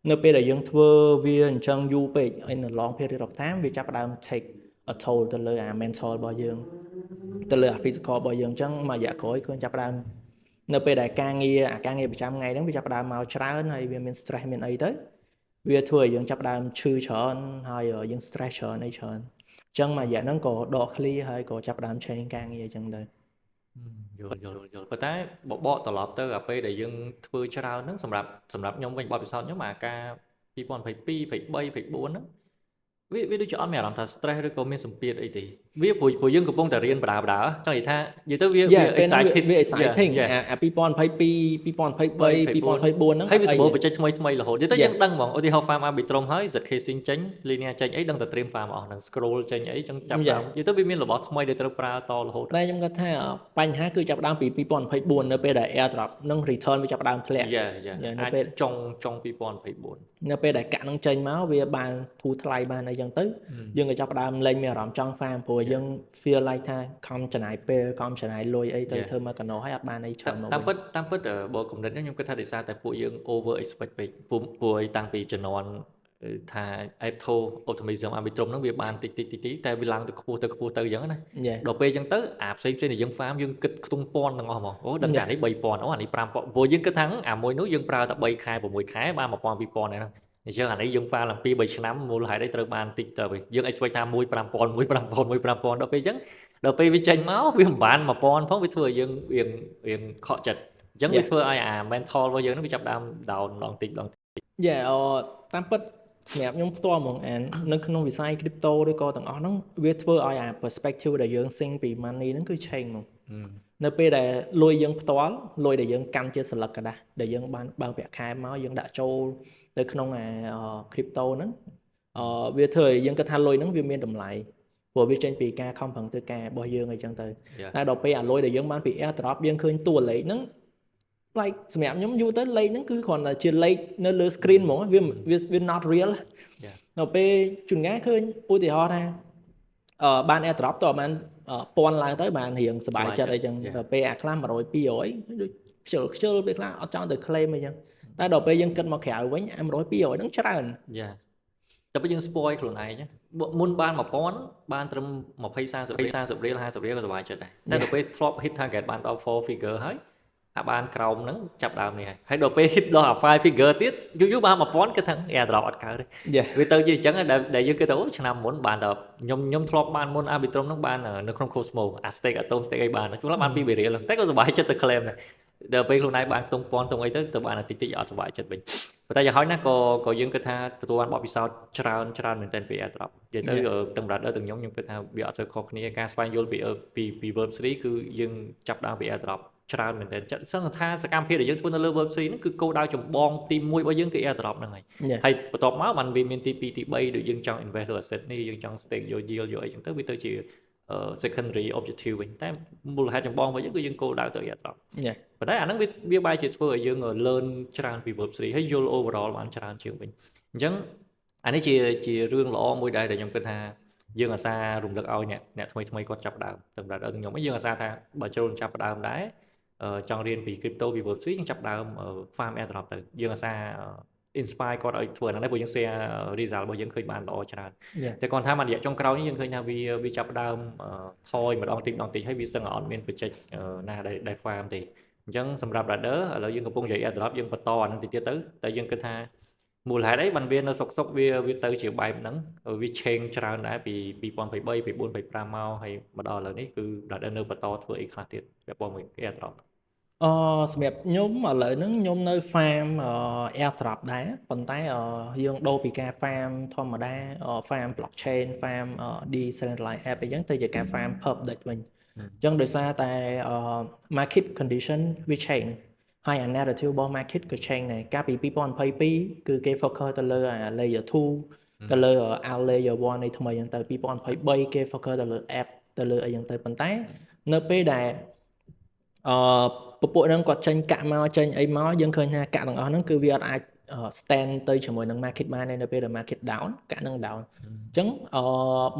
នៅពេលដែលយើងធ្វើវាអញ្ចឹងយូរពេក in a long period of time វាចាប់ផ្ដើម take a toll ទៅលើអា mental របស់យើងទៅលើអា physical របស់យើងអញ្ចឹងមួយរយៈក្រោយឃើញចាប់ផ្ដើមនៅពេលដែលការងារប្រចាំថ្ងៃហ្នឹងវាចាប់ផ្ដើមមកច្រើនហើយវាមាន stress មានអីទៅវាធ្វើឲ្យយើងចាប់ផ្ដើមឈឺច្រើនហើយយើង stress ច្រើនអីច្រើនអញ្ចឹងមួយរយៈហ្នឹងក៏ដក clear ហើយក៏ចាប់ផ្ដើម change ការងារអញ្ចឹងទៅ
យល់ប៉ុន្តែបបកត្រឡប់ទៅអាពេលដែលយើងធ្វើច្រើនហ្នឹងសម្រាប់ខ្ញុំវិញបបពិសោធន៍ខ្ញុំអាការ2022 23 24ហ្នឹងវាដូចជាអត់មានអារម្មណ៍ថា stress ឬក៏មានសម្ពាធអីទេវាព្រោះយើងកំពុងតែរៀនបដាចង់និយាយថានិយាយទៅវា
exciting អា2022 2023 2024ហ្នឹង
ហើយវាសម្បូរបច្ចេកថ្មីរហូតនិយាយទៅយើងដឹងហ្មងឧទាហរណ៍ farm arbitrum ហើយ zcasing ចេញ linear ចេញអីដឹងតែ trim farm អស់ហ្នឹង scroll ចេញអីចឹងចាប់ដើមនិយាយទៅវាមានរបស់ថ្មីដែលត្រូវប្រើតរហូត
តែខ្ញុំគាត់ថាបញ្ហាគឺចាប់ដើមពី2024នៅពេលដែល airdrop នឹង return វាចាប់ដើមធ្លាក់
នៅពេលចុង2024
នៅពេលដែលកាក់នឹងចេញមកវាបានធូរថ្លៃបានអីចឹងទៅយើងក៏ចាប់ដើមលែងមានអារម្មណ៍ចង់ farm ព្រោះយើង feel like ថាខំចំណាយពេលខំចំណាយលុយអីទៅធ្វើមកកណោហើយអត់បានអីច្រើនមក
តាមពិតបើគំនិតខ្ញុំគិតថាដោយសារតែពួកយើង over expect ពេកពួកឯងតាំងពីជំនាន់ថា Apto optimism arbitrum ហ្នឹងវាបានតិចតែវាឡើងទៅខ្ពស់ទៅអញ្ចឹងណាដល់ពេលអញ្ចឹងទៅអាផ្សេងដែលយើង farm យើងគិតខ្ទង់ពាន់ទាំងអស់ហ្មងអូដឹងតែនេះ 3000 អូអានេះ 5000 ព្រោះយើងគិតថាអាមួយនោះយើងប្រើតែ3ខែ6ខែបាន 1000 2000ហ្នឹងអញ្ចឹងអានេះយើង farm ឡើង2 3ឆ្នាំមូលហេតុអីត្រូវបានតិចទៅវិញយើង expect ថា1 5000 ដល់ពេលអញ្ចឹងដល់ពេលវាចេញមកវាមិនបាន 1000 ផងវាធ្វើឲ្យយើងរៀងខកចិត្តអញ្ចឹងវាធ្វើឲ្យអា mental របស់យើងនឹងវាចាប់ដើម down ដងតិច
តាមពិតសម្រាប់ខ្ញុំផ្ទាល់ហ្មងអាននៅក្នុងវិស័យ crypto ឬក៏ទាំងអស់ហ្នឹងវាធ្វើឲ្យអា perspective ដែលយើង think ពី money ហ្នឹងគឺ change ហ្មងនៅពេលដែលលុយយើងផ្ទាល់លុយដែលយើងកាន់ជាសន្លឹកกระดาษដែលយើងបានបើកប្រាក់ខែមកយើងដាក់ចូលទៅក្នុងអា crypto ហ្នឹងវាធ្វើឲ្យយើងគិតថាលុយហ្នឹងវាមានតម្លៃព្រោះវាចេញពីការខំប្រឹងធ្វើការរបស់យើងអីចឹងទៅតែដល់ពេលអាលុយដែលយើងបានពី airdrop យើងឃើញតួលេខហ្នឹង like សម្រាប់ខ្ញុំយូរទៅលេខហ្នឹងគឺគ្រាន់តែជាលេខនៅលើ screen ហ្មងវា not real ដល់ពេលជួនកាលឃើញឧទាហរណ៍ថាបាន airdrop តើបានពាន់ឡើងទៅបានរៀងសប្បាយចិត្តអីចឹងដល់ពេលអាខ្លះ100 200ដូចខ្ជិលពេលខ្លះអត់ចង់ទៅ claim អីចឹងតែដល់ពេលយើងគិតមកក្រៅវិញអា100 200ហ្នឹងច្រើន
តែពេលយើង spoil ខ្លួនឯងមុនបាន1000បានត្រឹម20 30 រៀល 50 រៀលក៏សប្បាយចិត្តដែរតែដល់ពេលធ្លាប់ hit target បានដល់ 4 figure ហើយអាបានក្រោមហ្នឹងចាប់ដើមនេះហើយដល់ពេល hit ដល់អា 5 figure ទៀតយូរបាន 1000 គឺថា airdrop អត់កើតទេវាទៅជាអញ្ចឹងដែលយើងគិតថាអូឆ្នាំមុនបានដល់ខ្ញុំធ្លាប់បានមុន arbitrum ហ្នឹងបាននៅក្នុង Cosmo អា stake atom stake អីបានជួនបាន2 រៀលតែក៏សប្បាយចិត្តទៅ claim ដែរដល់ពេលខ្លួនឯងបានខ្ទង់ពាន់ខ្ទង់អីទៅបានតិចអត់សប្បាយចិត្តវិញប៉ុន្តែយ៉ាងហោចណាស់ក៏យើងគិតថាទទួលបានបទពិសោធន៍ច្រើនមែនទែនពី airdrop និយាយទៅទាំង brother ទាំងខ្ញុំគិតថាវាអត់សូវខុសគ្នាការស្វែងយល់ពី Web 3 គឺយើងចាប់ដើមពី airdrop ច្រើនមែនទែនសឹងថាសកម្មភាពដែលយើងធ្វើនៅលើ Web 3ហ្នឹងគឺគោលដៅចម្បងទី1របស់យើងគឺ airdrop ហ្នឹងហើយបន្ទាប់មកបានវាមានទី2ទី3ដូចយើងចង់ invest លើ asset នេះយើងចង់ stake យក yield យកអីចឹងទៅវាទៅជា secondary objective វិញតែមូលហេតុចម្បងរបស់យើងគឺយើងគោលដៅទៅ airdrop ប៉ុន្តែអាហ្នឹងវាបែរជាធ្វើឲ្យយើង learn ច្រើនពី Web 3ហើយយល់ overall បានច្រើនជាងវិញអញ្ចឹងអានេះជារឿងល្អមួយដែរដែលខ្ញុំគិតថាយើងអាសារំលឹកឲ្យអ្នកថ្មីគាត់ចាប់ដើមសម្រាប់ខ្ញុំយើងអាសាថាបើចូលចាប់ដើមដែរចង់រៀនពី crypto ពី Web 3យើងចាប់ដើម farm airdrop ទៅយើងអាសា inspire គាត់ឲ្យធ្វើហ្នឹងដែរព្រោះយើង share result របស់យើងឃើញបានល្អច្រើនតែគាត់ថាមួយរយៈចុងក្រោយនេះយើងឃើញថាវាចាប់ដើមថយម្ដងតិចហើយវាសឹងអត់មានបច្ចេកណាដែល farm ទេអញ្ចឹងសម្រាប់ radar ឥឡូវយើងកំពុងនិយាយ airdrop យើងបន្តអានឹងតិចទៀតទៅតែយើងគិតថាមូលហេតុអីបានវានៅសុកវាទៅជាបែបហ្នឹងវា change ច្រើនដែរពី2023 24 25មកហើយមកដល់ឥឡូវនេះគឺ radar នៅបន្តធ្វើអីខ្លះទៀតពាក់ព័ន្ធមួយ airdrop
សម្រាប់ខ្ញុំឥឡូវហ្នឹងខ្ញុំនៅ farm airdrop ដែរប៉ុន្តែយើងដូរពីការ farm ធម្មតា farm blockchain farm decentralized app អីចឹងទៅជាការ farm public វិញអញ្ចឹងដោយសារតែ market condition វា change ហើយ narrative របស់ market ក៏ change ដែរកាលពី2022គឺគេ focus ទៅលើ layer 2ទៅលើ out layer 1 នៃថ្មីហ្នឹងទៅ2023គេ focus ទៅលើ app ទៅលើអីចឹងទៅប៉ុន្តែនៅពេលដែល ពពួកហ្នឹងគាត់ចេញកាក់មកចេញអីមកយើងឃើញថាកាក់ទាំងអស់ហ្នឹងគឺវាអត់អាច stand ទៅជាមួយនឹង market បានទេនៅពេលដែល market down កាក់ហ្នឹង down អញ្ចឹង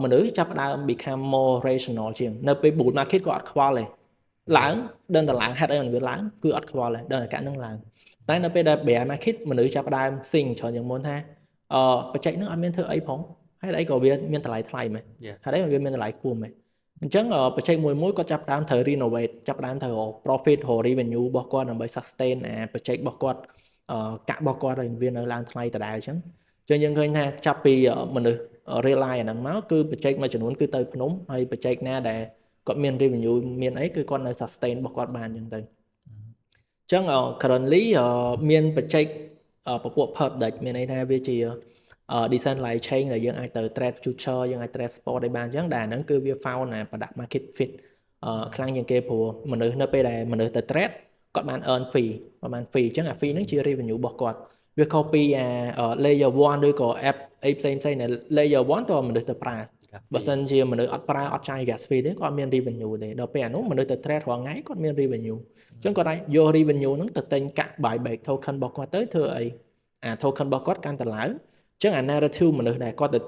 មនុស្សចាប់ផ្ដើម become more rational ជាងនៅពេល bull market ក៏អត់ខ្វល់ដែរឡើងដឹងតែឡើងហេតុអីมันវាឡើងគឺអត់ខ្វល់ដែរដឹងតែកាក់ហ្នឹងឡើងតែនៅពេលដែល bear market មនុស្សចាប់ផ្ដើម think ច្រើនជាងមុនថាបច្ចេកហ្នឹងអត់មានធ្វើអីផងហេតុអីក៏វាមានតម្លៃថ្លៃមែនហេតុអីវាមានតម្លៃខ្ពស់មែនអញ្ចឹងបច្ចេកមួយគាត់ចាប់ផ្ដើមត្រូវ renovate ចាប់ផ្ដើមត្រូវ profit ឬ revenue របស់គាត់ដើម្បី sustain បច្ចេករបស់គាត់កាក់របស់គាត់ឲ្យវានៅឡើងថ្លៃដដែលអញ្ចឹងយើងឃើញថាចាប់ពីមនុស្ស rely អាហ្នឹងមកគឺបច្ចេកមួយចំនួនគឺទៅភ្នំហើយបច្ចេកណាដែលគាត់មាន revenue មានអីគឺគាត់នៅ sustain របស់គាត់បានអញ្ចឹងទៅអញ្ចឹង currently មានបច្ចេកពពួក perp deck មានន័យថាវាជាdecentralized chain ដែលយើងអាចទៅ trade future យើងអាច trade spot ได้បានអញ្ចឹងដែលហ្នឹងគឺវា found product market fit ខ្លាំងជាងគេព្រោះមនុស្សនៅពេលដែលមនុស្សទៅ trade គាត់បាន earn fee ប្រហែល fee អញ្ចឹងអា fee ហ្នឹងជា revenue របស់គាត់វាខុសពីlayer 1 ឬក៏ app អីផ្សេងៗដែល layer 1តើមនុស្សទៅប្រើបើសិនជាមនុស្សអត់ប្រើអត់ចាយ gas fee ទេគាត់មាន revenue ទេដល់ពេលអានោះមនុស្សទៅ trade រាល់ថ្ងៃគាត់មាន revenue អញ្ចឹងគាត់អាចយក revenue ហ្នឹងទៅទិញកាក់ buyback token របស់គាត់ទៅធ្វើអីអា token របស់គាត់កាន់តែឡើងអញ្ចឹងអា narrative មនុស្សដែលគាត់ទៅ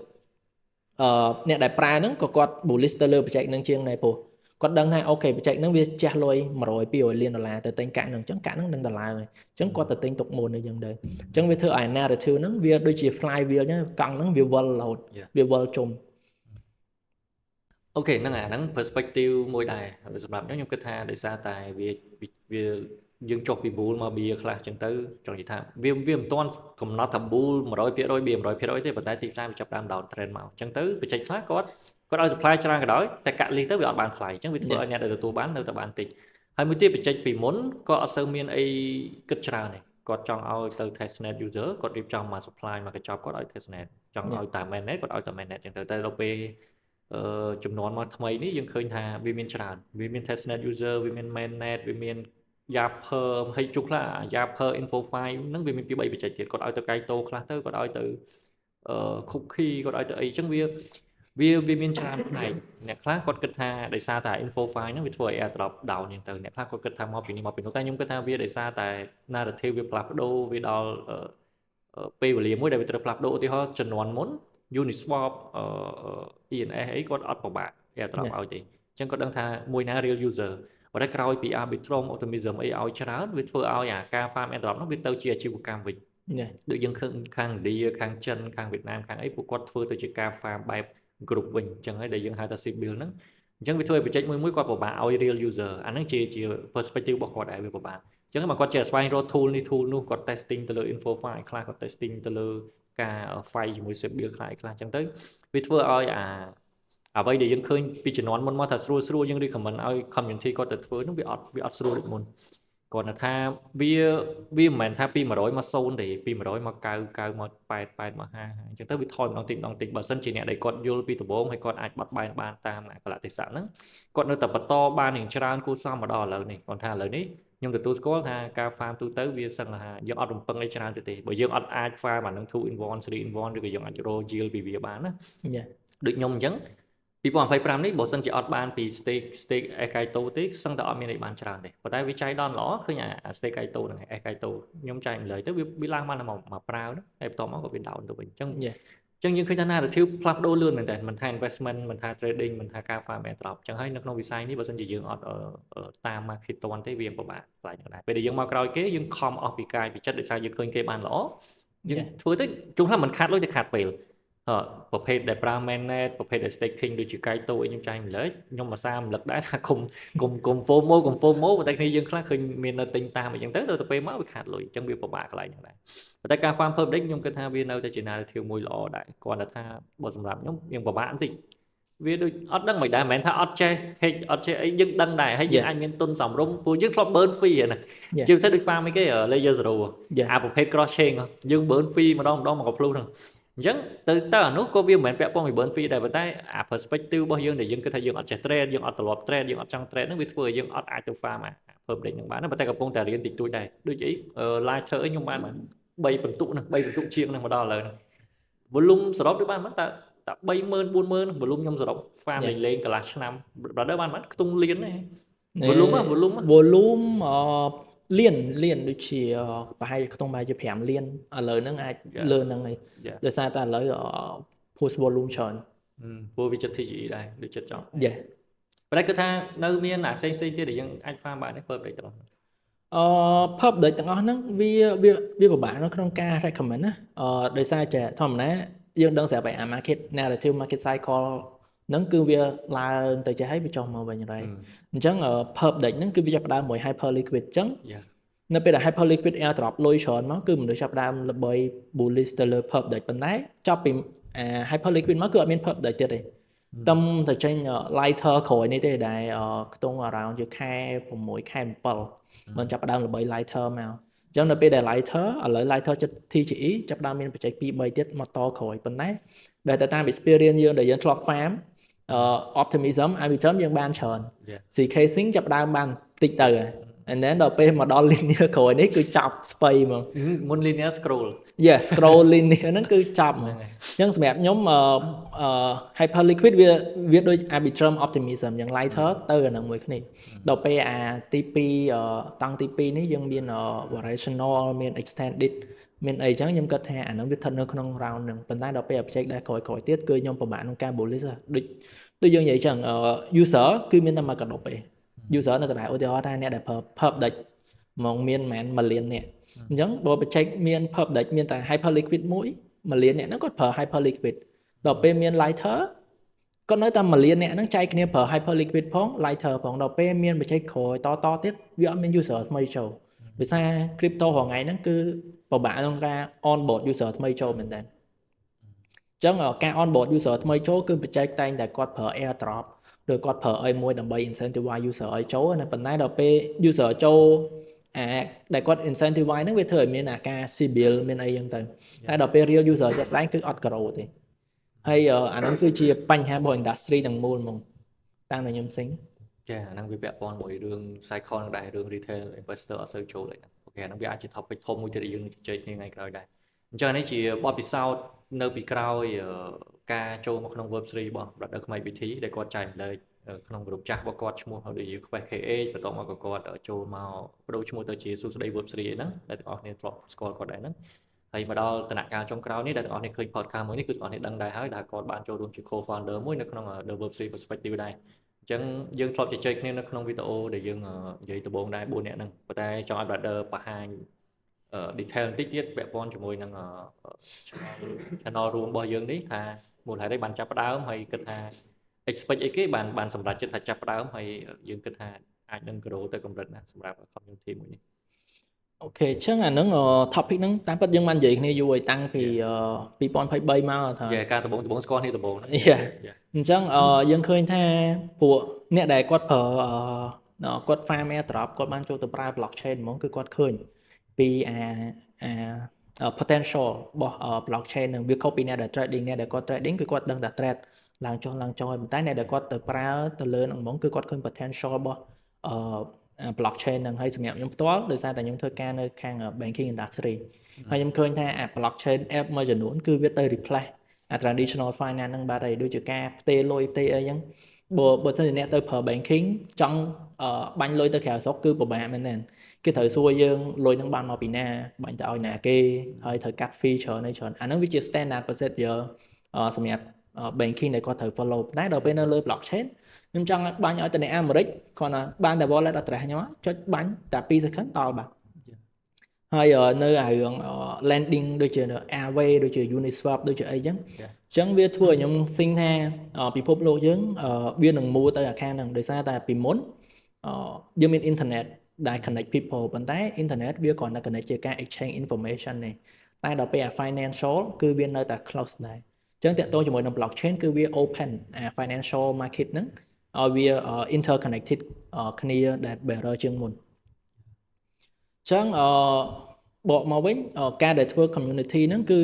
អ្នកដែលប្រើហ្នឹងក៏គាត់ bullish ទៅលើបច្ចេកហ្នឹងជាងដែរព្រោះគាត់ដឹងថាអូខេបច្ចេកហ្នឹងវាជះលុយ100 200លានដុល្លារទៅទិញកាក់ហ្នឹងអញ្ចឹងកាក់ហ្នឹងនឹងដុល្លារហើយអញ្ចឹងគាត់ទៅទិញទុកមុនអីចឹងទៅអញ្ចឹងវាធ្វើឲ្យ narrative ហ្នឹងវាដូចជា fly wheel អញ្ចឹងកង់ហ្នឹងវាវិលរហូតវាវិលជុំ
អូខេហ្នឹងអាហ្នឹង perspective មួយដែរសម្រាប់ខ្ញុំគិតថាដោយសារតែវាយើងចុះពី bull មក bear ខ្លះចឹងទៅចង់និយាយថាវាមិនទាន់កំណត់ថា bull 100% bear 100%ទេប៉ុន្តែទីផ្សារវាចាប់ដើម down trend មកចឹងទៅបច្ចេកខ្លះគាត់ឲ្យ supply ច្រើនក៏ដោយតែកាក់លីទៅវាអត់បានថ្លៃចឹងវាធ្វើឲ្យអ្នកដែលទទួលបាននៅតែបានតិចហើយមួយទៀតបច្ចេកពីមុនក៏អត់សូវមានអីគិតច្រើនទេគាត់ចង់ឲ្យទៅ testnet user គាត់រៀបចំមក supply មកកញ្ចប់គាត់ឲ្យ testnet ចង់ឲ្យតែ mainnet គាត់ឲ្យតែ mainnet ចឹងទៅតែដល់ពេលចំនួនមកថ្មីនេះយើងឃើញថាវាមានច្រើនវាមាន testnet user វាមាន mainnet វាមាន Yapper ហើយជួខ្លះ Yapper info file ហ្នឹងវាមានពី3បច្ចេកទៀតគាត់ឲ្យទៅកាយតូខ្លះទៅគាត់ឲ្យទៅcookie គាត់ឲ្យទៅអីចឹងវាមានច្រើនផ្នែកអ្នកខ្លះគាត់គិតថាដោយសារតែ info file ហ្នឹងវាធ្វើឲ្យ airdrop down ចឹងទៅអ្នកខ្លះគាត់គិតថាមកពីនេះមកពីនោះតែខ្ញុំគិតថាវាដោយសារតែ narrative វាផ្លាស់ប្ដូរវាដល់ពេលវេលាមួយដែលវាត្រូវផ្លាស់ប្ដូរឧទាហរណ៍ជំនាន់មុន Uniswap ENS អីគាត់អត់ពិបាក airdrop ឲ្យទេអញ្ចឹងគាត់ដឹងថាមួយណា real user ប៉ុន្តែក្រោយពី Arbitrum Optimism អីឲ្យច្រើនវាធ្វើឲ្យអាការ farm airdrop នោះវាទៅជាអាជីវកម្មវិញដូចយើងឃើញខាងឥណ្ឌាខាងចិនខាងវៀតណាមខាងអីពួកគាត់ធ្វើទៅជាការ farm បែប group វិញអញ្ចឹងហើយដែលយើងហៅថា civil ហ្នឹងអញ្ចឹងវាធ្វើឲ្យបច្ចេកមួយគាត់ពិបាកឲ្យ real user អាហ្នឹងជា perspective របស់គាត់ដែរវាពិបាកអញ្ចឹងមកគាត់ចេះស្វែងរក tool នេះ tool នោះគាត់ testing ទៅលើ info file ខ្លះគាត់ testing ទៅលើការ file ជាមួយ civil ខ្លះអញ្ចឹងទៅវាធ្វើឲ្យអ្វីដែលយើងឃើញពីជំនាន់មុនមកថាស្រួលយើង recommend ឲ្យ community គាត់ទៅធ្វើនោះវាអត់ស្រួលដូចមុនគាត់ថាវាមិនមែនថាពី100មក0ទេពី100មក90មក80មក50អញ្ចឹងទៅវាថយម្ដងតិចបើសិនជាអ្នកដែលគាត់យល់ពីដំបូងហើយគាត់អាចបត់បែនបានតាមកលៈទេសៈហ្នឹងគាត់នៅតែបន្តបានយ៉ាងច្រើនគួរសមមកដល់ឥឡូវនេះគាត់ថាឥឡូវនេះខ្ញុំទទួលស្គាល់ថាការ farm ទូទៅវាសឹងថាយើងអត់រំពឹងអីច្រើនទេបើយើងអត់អាច farm អានឹង 2 in 1 3 in 1ឬក៏យើងអាចរក yield ពីវាបានណាដូចខ្ញុំអញ្ចឹង2025នេះបើសិនជាអត់បានពី stake Kaito ទេសឹងតែអត់មានអីបានច្រើនទេប៉ុន្តែវាចៃដន្យល្អឃើញអា stake Kaito ហ្នឹង Kaito ខ្ញុំចែកម្លែកទៅវាឡើងបានមកប្រើហ្នឹងហើយបន្ទាប់មកក៏វា down ទៅវិញអញ្ចឹងយើងឃើញថា narrative ផ្លាស់ប្ដូរលឿនមែនតើមិនថា investment មិនថា trading មិនថាការ farm airdrop អញ្ចឹងហើយនៅក្នុងវិស័យនេះបើសិនជាយើងអត់តាម market ទាន់ទេវាពិបាកខ្លាចយ៉ាងណាពេលដែលយើងមកក្រោយគេយើងខំអស់ពីកាយពីចិត្តដោយសារយើងឃើញគេបានល្អយើងធ្វើទៅជួនខ្លះមិនខាតលុយតែខាតពេលប្រភេទដែលប្រើ mainnet ប្រភេទដែល staking ដូចជា Kaito អីខ្ញុំចែកម្លែកខ្ញុំមកសាររំលឹកដែរថាគុំ FOMO ប៉ុន្តែគ្នាយើងខ្លះឃើញមាននៅទិញតាមអីចឹងទៅដល់ទៅពេលមកវាខាតលុយអញ្ចឹងវាពិបាកកន្លែងហ្នឹងដែរប៉ុន្តែការ farm public ខ្ញុំគិតថាវានៅតែជា narrative មួយល្អដែរគ្រាន់តែថាបើសម្រាប់ខ្ញុំយើងពិបាកបន្តិចវាដូចអត់ដឹងមិនដែរមិនមែនថាអត់ចេះ hedge អត់ចេះអីយើងដឹងដែរហើយយើងអាចមានទុនសមរម្យព្រោះយើងធ្លាប់ burn fee ហ្នឹងជាពិសេសដូច farm អីគេ layer 0អាប្រភេទ cross chain យើង burn fee ម្ដងមកកំភ្លុះហ្នឹងអញ្ចឹងទៅអានោះក៏វាមិនមែនពាក់ព័ន្ធពី burn fee ដែរប៉ុន្តែអា perspective របស់យើងដែលយើងគិតថាយើងអត់ចេះ trade យើងអត់ទ្រលាប់ trade យើងអត់ចង់ trade ហ្នឹងវាធ្វើឲ្យយើងអត់អាចទៅ farm អា public ហ្នឹងបានប៉ុន្តែកំពុងតែរៀនតិចតួចដែរដូចអី live trader ខ្ញុំបាន3បន្ទុកហ្នឹង3បន្ទុកជាងហ្នឹងមកដល់ឥឡូវហ្នឹង volume សរុបវាបានតែ30000 40000 volume ខ្ញុំសរុប farm លេងកន្លះឆ្នាំ brother បានខ្ទង់លានទេ
volume លានដូចជាប្រហែលក្នុងប្រហែលជា5លានឥឡូវហ្នឹងអាចលើហ្នឹងហើយដោយសារតែឥឡូវpush volume ច្រើន
ព្រោះវាចិត្ត TGE ដែរដូចចិត្តចង់
Yeah
ប៉ុន្តែគឺថានៅមានអាផ្សេងទៀតដែលយើងអាច farm បានទេ per update ទាំងអស់
per update ទាំងអស់ហ្នឹងវាពិបាកនៅក្នុងការ recommend ណាដោយសារតែធម្មតាយើងដឹងស្រាប់ហើយអា market narrative market cycle ហ្នឹងគឺវាឡើងទៅចេះហើយវាចុះមកវិញហើយអញ្ចឹង per update ហ្នឹងគឺវាចាប់ផ្ដើមមួយ hyper liquid អញ្ចឹងនៅពេលដែល hyper liquid air drop លុយច្រើនមកគឺមនុស្សចាប់ផ្ដើមល្បី bullish ទៅលើ per update ប៉ុន្តែចាប់ពីhyper liquid មកគឺអត់មាន per update ទៀតទេតំតែចេញ lighter ក្រោយនេះទេដែលខ្ទង់ around ជាខែ6ខែ7មិនចាប់ផ្ដើមល្បី lighter មកអញ្ចឹងនៅពេលដែល lighter ឥឡូវ lighter ចិត្ត TGE ចាប់ផ្ដើមមានបច្ចេក2 3ទៀតមកតក្រោយប៉ុន្តែដែលទៅតាម experience យើងដែលយើងធ្លាប់ farm optimism arbitrum យើងបានច្រើន CK Sync ចាប់ផ្ដើមបានតិចទៅហើយ and then ដល់ពេលមកដល់ linear ក្រោយនេះគឺចាប់ស្ពៃហ្មង
មុន linear scroll
scroll linear ហ្នឹងគឺចាប់ហ្មងអញ្ចឹងសម្រាប់ខ្ញុំhyper liquid វាដូច arbitrum optimism យ៉ាង lighter ទៅអាហ្នឹងមួយគ្នាដល់ពេលអាទី2តង់ទី2នេះយើងមាន variational មាន extended មានអីចឹងខ្ញុំគិតថាអាហ្នឹងវាស្ថិតនៅក្នុង round ហ្នឹងប៉ុន្តែដល់ពេលបច្ចេកដែរក្រោយទៀតគឺខ្ញុំពិបាកក្នុងការ bullish ដូចយើងនិយាយចឹង user គឺមានតែមកកដប់ឯង user នៅកណ្ដាលឧទាហរណ៍ថាអ្នកដែលប្រើ pub ដាច់ហ្មងមានប្រហែល1លានអ្នកអញ្ចឹងបើបច្ចេកមាន pub ដាច់មានតែ hyper liquid 1លានអ្នកហ្នឹងគាត់ប្រើ hyper liquid ដល់ពេលមាន lighter គាត់នៅតែ1លានអ្នកហ្នឹងចែកគ្នាប្រើ hyper liquid ផង lighter ផងដល់ពេលមានបច្ចេកក្រោយតទៀតវាអត់មាន user ថ្មីចូលដោយសារ crypto រាល់ថ្ងៃហ្នឹងគឺពិបាកក្នុងការ onboard user ថ្មីចូលមែនតើអញ្ចឹងការ onboard user ថ្មីចូលគឺបច្ចេកតែងតែគាត់ប្រើ airdrop ឬគាត់ប្រើអីមួយដើម្បី incentivize user ឲ្យចូលណាប៉ុន្តែដល់ពេល user ចូលដែលគាត់ incentivize ហ្នឹងវាធ្វើឲ្យមានអាការ CBL មានអីចឹងទៅតែដល់ពេល real user ជាក់ស្ដែងគឺអត់ grow ទេហើយអាហ្នឹងគឺជាបញ្ហារបស់ industry ទាំងមូលហ្មងតាមដែលខ្ញុំផ្សេង
ចាអាហ្នឹងវាពាក់ព័ន្ធមួយរឿង cycle នឹងដែររឿង retail investor អត់សូវចូលទេអូខេអាហ្នឹងវាអាចជា topic ធំមួយទៀតដែលយើងជជែកគ្នាថ្ងៃក្រោយដែរអញ្ចឹងនេះជាបទពិសោធន៍នៅពីក្រោយការចូលមកក្នុង Web3 របស់ Brother ខ្មែរ BT ដែលគាត់ចែករំលែកក្នុងក្រុមចាស់របស់គាត់ឈ្មោះដូចជា Quest KH បន្ទាប់មកក៏គាត់ចូលមកបដូរឈ្មោះទៅជាសួស្ដី Web3 ហ្នឹងដែលទាំងអស់គ្នាធ្លាប់ស្គាល់គាត់ដែរហ្នឹងហើយមកដល់ដំណាក់កាលចុងក្រោយនេះដែលទាំងអស់គ្នាឃើញ podcast មួយនេះគឺទាំងអស់គ្នាដឹងដែរហើយដែលគាត់បានចូលរួមជា co-founder មួយនៅក្នុង The Web3 Perspective ដែរអញ្ចឹងយើងធ្លាប់ជជែកគ្នានៅក្នុងវីដេអូដែលយើងនិយាយដំបូងដែរ4នាក់ហ្នឹងប៉ុន្តែចង់ឲ្យ Brother បង្ហាញdetail បន្តិចទៀតពាក់ព័ន្ធជាមួយនឹង channel រួមរបស់យើងនេះថាមូលហេតុអីបានចាប់ផ្ដើមហើយគិតថា expect អីគេបានសម្រេចចិត្តថាចាប់ផ្ដើមហើយយើងគិតថាអាចនឹង grow ទៅកម្រិតណាសម្រាប់ community មួយនេះ
អូខេអញ្ចឹងអាហ្នឹង topic ហ្នឹងតាមពិតយើងបាននិយាយគ្នាយូរហើយតាំងពី2023មកថា
ការដំបូងស្គាល់គ្នាដំបូង
អញ្ចឹងយើងឃើញថាពួកអ្នកដែលគាត់ប្រើគាត់ farm airdrop គាត់បានចូលទៅប្រើ blockchain ហ្មងគឺគាត់ឃើញពីpotential របស់ blockchain នឹងវាខុសពីអ្នកដែល trading អ្នកដែលគាត់ trading គឺគាត់ដឹងតែ trade ឡើងចុះប៉ុន្តែអ្នកដែលគាត់ទៅប្រើទៅលើហ្នឹងហ្មងគឺគាត់ឃើញ potential របស់blockchain ហ្នឹងហើយសម្រាប់ខ្ញុំផ្ទាល់ដោយសារតែខ្ញុំធ្វើការនៅខាង banking industry ហើយខ្ញុំឃើញថាblockchain app មួយចំនួនគឺវាទៅ replace traditional finance ហ្នឹងបាត់ហើយដូចជាការផ្ទេរលុយផ្ទេរអីចឹងបើសិនជាអ្នកទៅប្រើ banking ចង់បាញ់លុយទៅក្រៅស្រុកគឺពិបាកមែនទែនគេត្រូវសួរយើងលុយហ្នឹងបានមកពីណាបាញ់ទៅឲ្យណាគេហើយត្រូវកាត់ fee ច្រើនអាហ្នឹងវាជា standard procedure សម្រាប់ banking ដែលគាត់ត្រូវ follow តែដល់ពេលនៅលើ blockchain ខ្ញុំចង់បាញ់ឲ្យទៅអ្នកអាមេរិកគាត់ថាបានតែ wallet address ខ្ញុំចុចបាញ់តែ2 second ដល់បាត់ហើយនៅរឿង landing ដូចជា Aave ដូចជា Uniswap ដូចជាអីចឹងវាធ្វើឲ្យខ្ញុំស៊ីងថាពិភពលោកយើងវានឹង move ទៅអាខាងហ្នឹងដោយសារតែពីមុនយើងមាន internet ដែល connect people ប៉ុន្តែ internet វាគ្រាន់តែ connect ជាការ exchange information ទេតែដល់ពេល financial គឺវានៅតែ close ដែរអញ្ចឹងតាក់ទងជាមួយនឹង blockchain គឺវា open financial market ហ្នឹងឲ្យវា interconnected គ្នាដែល better ជាងមុនអញ្ចឹងបកមកវិញការដែលធ្វើ community ហ្នឹងគឺ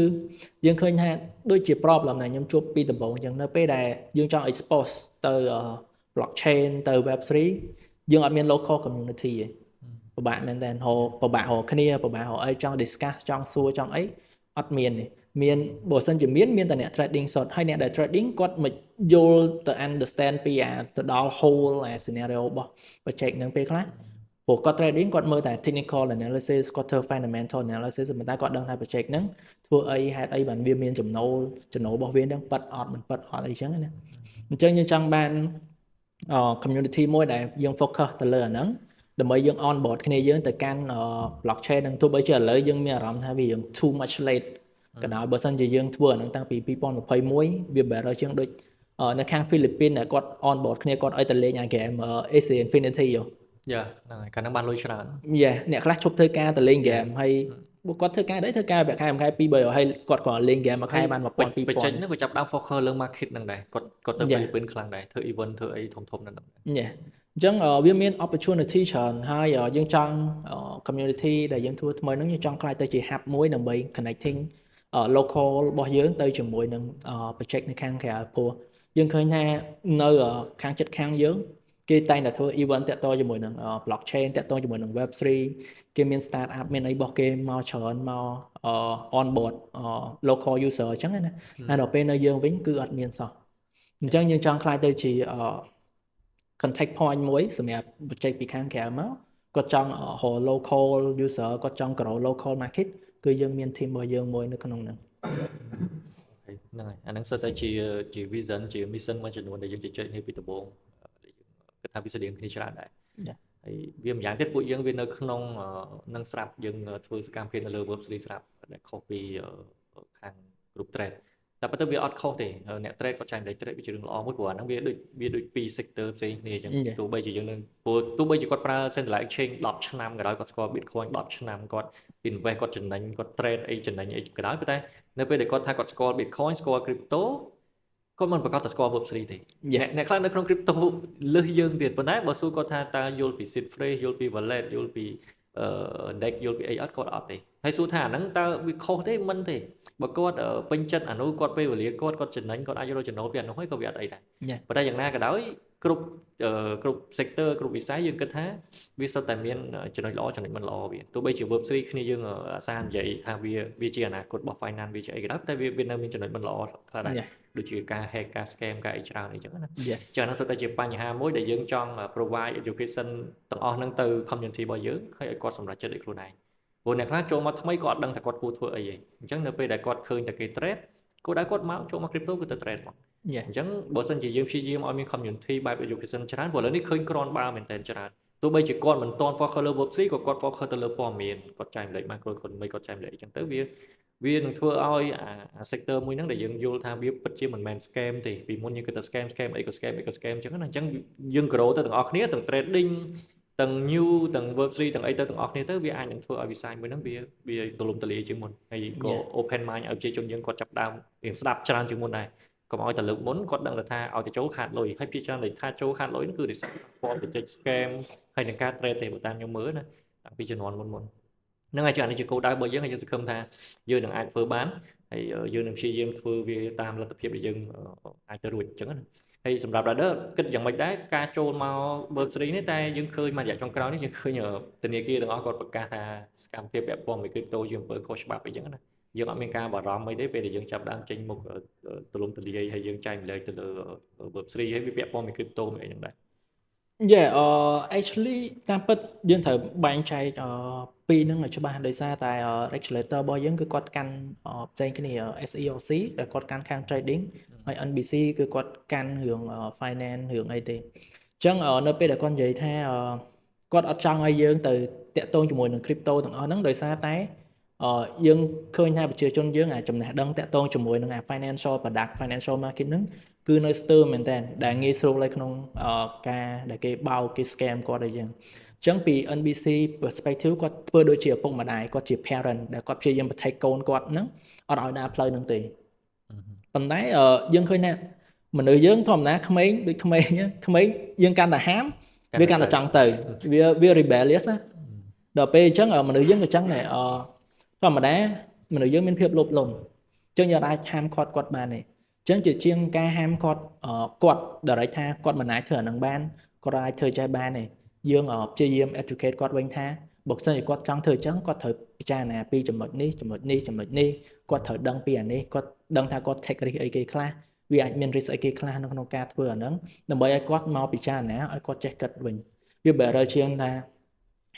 យើងឃើញថាដូចជា problem ដែលខ្ញុំជួបពីដំបូងអញ្ចឹងនៅពេលដែលយើងចង់ expose ទៅ blockchain ទៅ web3 យើងអត់មាន local community ទេពិបាកមែនតើពិបាករកគ្នាពិបាករកអីចង់ discuss ចង់សួរចង់អីអត់មានទេ មានបើសិនជាមានតែអ្នក trading សុទ្ធហើយអ្នកដែល trading គាត់មិនយល់ទៅ understand ពីទៅដល់ whole scenario របស់ project ហ្នឹងពេលខ្លះព្រោះគាត់ trading គាត់មើលតែ technical analysis គាត់ធ្វើ fundamental analysis ប៉ុន្តែគាត់ដឹងថា project ហ្នឹងធ្វើអីហេតុអីបានវាមានចំណូលរបស់វាហ្នឹងប៉ិតអត់មិនប៉ិតអត់អីចឹងណាអញ្ចឹងយើងចង់បានcommunity មួយដែលយើង focus ទៅលើអាហ្នឹងដើម្បីយើង on board គ្នាយើងទៅកាន់ blockchain ហ្នឹងទោះបីជាឥឡូវយើងមានអារម្មណ៍ថាវាយើង too much late ក៏ដោយបើសិនជាយើងធ្វើអាហ្នឹងតាំងពី2021វា better ជាងដូចនៅខាង Philippines ដែលគាត់ on board គ្នាគាត់ឲ្យទៅលេងអា game AC Infinity
យ៉ាហ្នឹងហើយកាលហ្នឹងបានលុយច្រើន
អ្នកខ្លះជប់ធ្វើការទៅលេង game ហើយគាត់ធ្វើការធ្វើការខែ2-3ហើយគាត់ក៏លេង game មួយខែបាន 1000-2000
បញ្ចេញហ្នឹងក៏ចាប់ដើម focus លើ market ហ្នឹងដែរគាត់ទៅ Philippines ខ្លាំងដែរធ្វើ event ធ្វើអីធំហ្នឹងដែរ
អញ្ចឹងវាមាន opportunity ច្រើនហើយយើងចង់ community ដែលយើងធ្វើថ្មីហ្នឹងយើងចង់ខ្លាយទៅជា hub មួយដើម្បី connecting local របស់យើងទៅជាមួយនឹង project នៅខាងក្រៅព្រោះយើងឃើញថានៅខាងចិត្តខាងយើងគេតែងតែធ្វើ event តាក់ទងជាមួយនឹង blockchain តាក់ទងជាមួយនឹង web3 គេមាន start up មានអីរបស់គេមកច្រើនមក on board local user អញ្ចឹងណាហើយដល់ពេលនៅយើងវិញគឺអត់មានសោះអញ្ចឹងយើងចង់ខ្លាយទៅជា contact point មួយសម្រាប់ project ពីខាងក្រៅមកគាត់ចង់ local user គាត់ចង់ grow local market គឺយើងមាន team របស់យើងមួយនៅក្នុងហ្នឹង
ហ្នឹងហើយអាហ្នឹងសិតតែជា vision ជា mission មួយចំនួនដែលយើងជជែកគ្នាពីដំបូងគិតថាវាស្តៀងគ្នាច្រើនដែរហើយវាម្យ៉ាងទៀតពួកយើងវានៅក្នុងនឹងស្រាប់យើងធ្វើសកម្មភាពនៅលើ Web3 ស្រាប់ដែលខុសពីខាង group trade តែប៉ុន្តែវាអត់ខុសទេអ្នក trade គាត់ចែកម្លេច trade វាជារឿងល្អមួយព្រោះអាហ្នឹងវាដូចពី sector ផ្សេងគ្នាអញ្ចឹងទោះបីជាយើងនឹងទោះបីជាគាត់ប្រើ central exchange 10ឆ្នាំក៏ដោយគាត់ស្គាល់ Bitcoin 10ឆ្នាំគាត់ invest គាត់ចំណេញគាត់ trade អីចំណេញអីក៏ដោយប៉ុន្តែនៅពេលដែលគាត់ថាគាត់ស្គាល់ Bitcoin ស្គាល់ crypto គាត់មិនប្រកាសតែស្គាល់ Web3 ទេអ្នកខ្លះនៅក្នុង crypto លើសយើងទៀតប៉ុន្តែបើសួរគាត់ថាតើយល់ពី seed phrase យល់ពី wallet យល់ពីdeck យល់ពីអីអត់គាត់អត់ទេហើយសួរថាអាហ្នឹងតើវាខុសទេមិនទេបើគាត់ពេញចិត្តអានោះគាត់ពេលវេលាគាត់ចំណេញគាត់អាចរកចំណូលពីអានោះហើយក៏វាអត់អីដែរប៉ុន្តែយ៉ាងណាក៏ដោយគ្រប់ sector គ្រប់វិស័យយើងគិតថាវាសុទ្ធតែមានចំណុចល្អចំណុចមិនល្អវាទោះបីជា Web3 គ្នាយើងអាសានិយាយថាវាជាអនាគតរបស់ finance វាជាអីក៏ដោយតែវានៅមានចំណុចមិនល្អខ្លះដែរដូចជាការ hack ការ scam ការអីច្រើនអីចឹងណាចឹងហ្នឹងសុទ្ធតែជាបញ្ហាមួយដែលយើងចង់ provide education ទាំងអស់ហ្នឹងទៅ community របស់យើងហើយឲ្យគាត់សម្រេចចិត្តដោយខ្លួនឯងព្រោះអ្នកខ្លះចូលមកថ្មីគាត់អត់ដឹងថាគាត់គួរធ្វើអីទេអញ្ចឹងនៅពេលដែលគាត់ឃើញតែគេ trade គោលដៅគាត់មកចូលមក crypto គឺទៅ trade មកអញ្ចឹងបើសិនជាយើងព្យាយាមឲ្យមាន community បែប education ច្រើនព្រោះឥឡូវនេះឃើញគ្រាន់បើមែនតើច្រើនទោះបីជាគាត់មិនទាន់ focus លើ Web3 ក៏គាត់ focus ទៅលើព័ត៌មានគាត់ចែកម្លែក macro economy គាត់ចែកម្លែកអញ្ចឹងទៅវានឹងធ្វើឲ្យអា sector មួយហ្នឹងដែលយើងយល់ថាវាពិតជាមិនមែន scam ទេពីមុនយើងគិតថា scam អីក៏ scam អញ្ចឹងណាអញ្ចឹងយើង grow ទៅទាំងអស់គ្នាទាំង trading ទាំង new ទាំង Web3 ទាំងអីទៅទាំងអស់គ្នាទៅវាអាចនឹងធ្វើឲ្យវិស័យមួយហ្នឹងវាទូលំទូលាយជាងមុនហើយក៏ open mind ឲ្យប្រជាជនយើងគាត់ចាប់ដើមរៀនស្ដាប់ច្រើនជាងមុនដែរកុំឲ្យតែលើកមុនគាត់ដឹងថាឲ្យទៅចូលខាតលុយហើយភាគច្រើនដែលថាចូលខាតលុយហ្នឹងគឺដោយសារព័ត៌មាន scam ហើយនឹងការ trade ទេបើតាមខ្ញុំមើលណាតាំងពីជំនាន់មុនហ្នឹងហើយអានេះជាគោលដៅរបស់យើងហើយយើងសង្ឃឹមថាយើងនឹងអាចធ្វើបានហើយយើងនឹងព្យាយាមធ្វើវាតាមលទ្ធភាពដែលយើងអាចទៅរួចអញ្ចឹងណាហើយសម្រាប់ Rider គិតយ៉ាងម៉េចដែរការចូលមក Web3 នេះតែយើងឃើញមួយរយៈចុងក្រោយនេះយើងឃើញធនាគារទាំងអស់គាត់ប្រកាសថាសកម្មភាពពាក់ព័ន្ធមួយ crypto ជាអំពើខុសច្បាប់អីចឹងណាយើងអត់មានការបារម្ភអីទេពេលដែលយើងចាប់ដើមចេញមុខទូលំទូលាយហើយយើងចែកម្លែកទៅលើ Web3 ហើយវាពាក់ព័ន្ធមួយ crypto មួយអីចឹងដែរ
actually តាមពិតយើងត្រូវបែងចែកពីរហ្នឹងឲ្យច្បាស់ដោយសារតែ regulator របស់យើងគឺគាត់កាន់ផ្សេងគ្នា SEC ដែលគាត់កាន់ខាង trading ហើយ NBC គឺគាត់កាន់រឿង finance រឿងអីទេអញ្ចឹងនៅពេលដែលគាត់និយាយថាគាត់អត់ចង់ឲ្យយើងទៅតាក់ទងជាមួយនឹង crypto ទាំងអស់ហ្នឹងដោយសារតែយើងឃើញថាប្រជាជនយើងចំណេះដឹងតាក់ទងជាមួយនឹង financial product financial market ហ្នឹងគឺនៅស្ទើរមែនតើដែលងាយស្រួលនៅក្នុងការដែលគេបោកគេ scam គាត់អីចឹងអញ្ចឹងពី NBC perspective គាត់ធ្វើដូចជាឪពុកម្ដាយគាត់ជា parent ដែលគាត់ព្យាយាម protect កូនគាត់ហ្នឹងអត់ឲ្យដើរផ្លូវហ្នឹងទេប៉ុន្តែយើងឃើញថាមនុស្សយើងធម្មតាក្មេងដូចក្មេងយើងកាន់តែហាមវាកាន់តែចង់ទៅវា rebellious ណាដល់ពេលអញ្ចឹងមនុស្សយើងក៏ចឹងដែរធម្មតាមនុស្សយើងមានភាពលោភលន់អញ្ចឹងយើងអាចហាមគាត់បានទេអញ្ចឹងជាងការហាមគាត់direct ថាគាត់មិនអាចធ្វើអានឹងបានគាត់អាចធ្វើចេះបានទេយើងព្យាយាម educate គាត់វិញថា បើសិនជាគាត់ចង់ធ្វើអញ្ចឹងគាត់ត្រូវពិចារណាពីចំណុចនេះគាត់ត្រូវដឹងពីអានេះគាត់ដឹងថាគាត់ take risk អីគេខ្លះវាអាចមាន risk អីគេខ្លះនៅក្នុងការធ្វើអាហ្នឹងដើម្បីឲ្យគាត់មកពិចារណាឲ្យគាត់ចេះគិតវិញវា better ជាងថា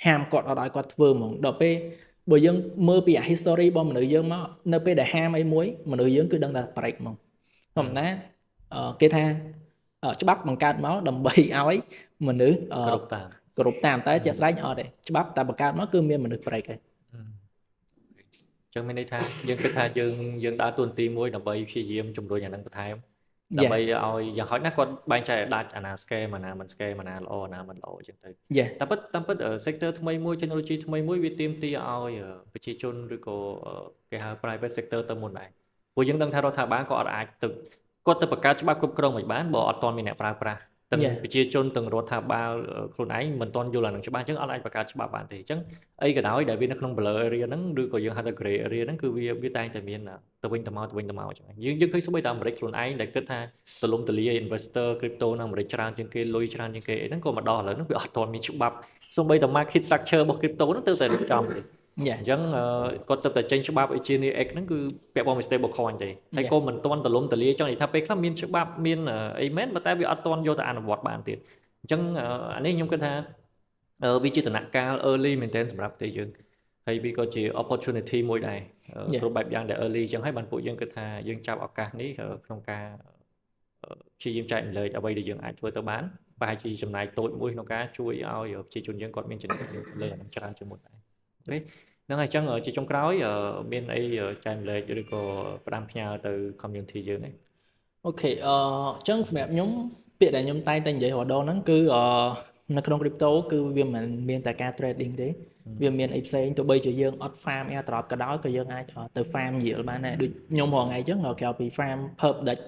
ហាមគាត់អត់ឲ្យគាត់ធ្វើហ្មងដល់ពេលបើយើងមើលពី history របស់មនុស្សយើងមកនៅពេលដែលហាមអីមួយមនុស្សយើងគឺដឹងតែ break ហ្មងធម្មតាគេថាច្បាប់បង្កើតមកដើម្បីឲ្យមនុស្សគ្រប់តាមតែជាក់ស្ដែងអត់ទេច្បាប់តែបង្កើតមកគឺមានមនុស្ស break ហើយ
ចឹងមានន័យថាយើងគិតថាយើងដើរតួនាទីមួយដើម្បីព្យាយាមជំរុញអានឹងបន្ថែមដើម្បីឲ្យយ៉ាងហោចណាស់គាត់បែងចែកឲ្យដាច់អាណា scale អាណាមិន scale អាណាល្អអាណាមិនល្អអញ្ចឹងទៅតាមពិត sector ថ្មីមួយ technology ថ្មីមួយវាទាមទារឲ្យប្រជាជនឬក៏គេហៅ private sector ទៅមុនដែរព្រោះយើងដឹងថារដ្ឋាភិបាលក៏អត់អាចគាត់ទៅបង្កើតច្បាប់គ្រប់គ្រងមិនបានបើអត់ទាន់មានអ្នកប្រើប្រាស់ទាំងប្រជាជនទាំងរដ្ឋាភិបាលខ្លួនឯងមិនទាន់យល់អានឹងច្បាស់អញ្ចឹងអត់អាចបង្កើតច្បាប់បានទេអញ្ចឹងអីក៏ដោយដែលវានៅក្នុង blur area ហ្នឹងឬក៏យើងហៅថា gray area ហ្នឹងគឺវាតែងតែមានទៅវិញទៅមកអញ្ចឹងយើងឃើញស្បីតែអាមេរិកខ្លួនឯងដែលគិតថាទលំទលាយ investor crypto នៅអាមេរិកច្រើនជាងគេលុយច្រើនជាងគេអីហ្នឹងក៏មកដល់ឥឡូវហ្នឹងវាអត់ទាន់មានច្បាប់សូម្បីតែ market structure របស់ crypto ហ្នឹងទៅតែរៀបចំទេអញ្ចឹងគាត់ទៅតែចេញច្បាប់ Genius X ហ្នឹងគឺពាក់ព័ន្ធនឹង stable coin ទេហើយក៏មិនទាន់ទលំទលាយចង់និយាយថាពេលខ្លះមានច្បាប់មានអីមែនតែវាអត់ទាន់យកទៅអនុវត្តបានទៀតអញ្ចឹងអានេះខ្ញុំគិតថាវាជាដំណាក់កាល early មែនទែនសម្រាប់ប្រទេសយើងហើយវាក៏ជា opportunity មួយដែរគ្រប់បែបយ៉ាងដែល early អញ្ចឹងហើយបានពួកយើងគិតថាយើងចាប់ឱកាសនេះក្នុងការព្យាយាមចែករំលែកអ្វីដែលយើងអាចធ្វើទៅបានប្រហែលជាចំណាយតូចមួយក្នុងការជួយឲ្យប្រជាជនយើងគាត់មានចំណេះលើអានឹងច្រើនជាងមុនដែរអូខេហ្នឹងហើយអញ្ចឹងជាចុងក្រោយមានអីចែករំលែកឬក៏ផ្ដាំផ្ញើទៅ community យើងទេ
អូខេអញ្ចឹងសម្រាប់ខ្ញុំពាក្យដែលខ្ញុំតែងតែនិយាយរដងហ្នឹងគឺនៅក្នុង crypto គឺវាមិនមានតែការ trading ទេវាមានអីផ្សេងទោះបីជាយើងអត់ farm airdrop ក៏ដោយក៏យើងអាចទៅ farm yield បានដែរដូចខ្ញុំរាល់ថ្ងៃអញ្ចឹងក្រៅពី farm perp deck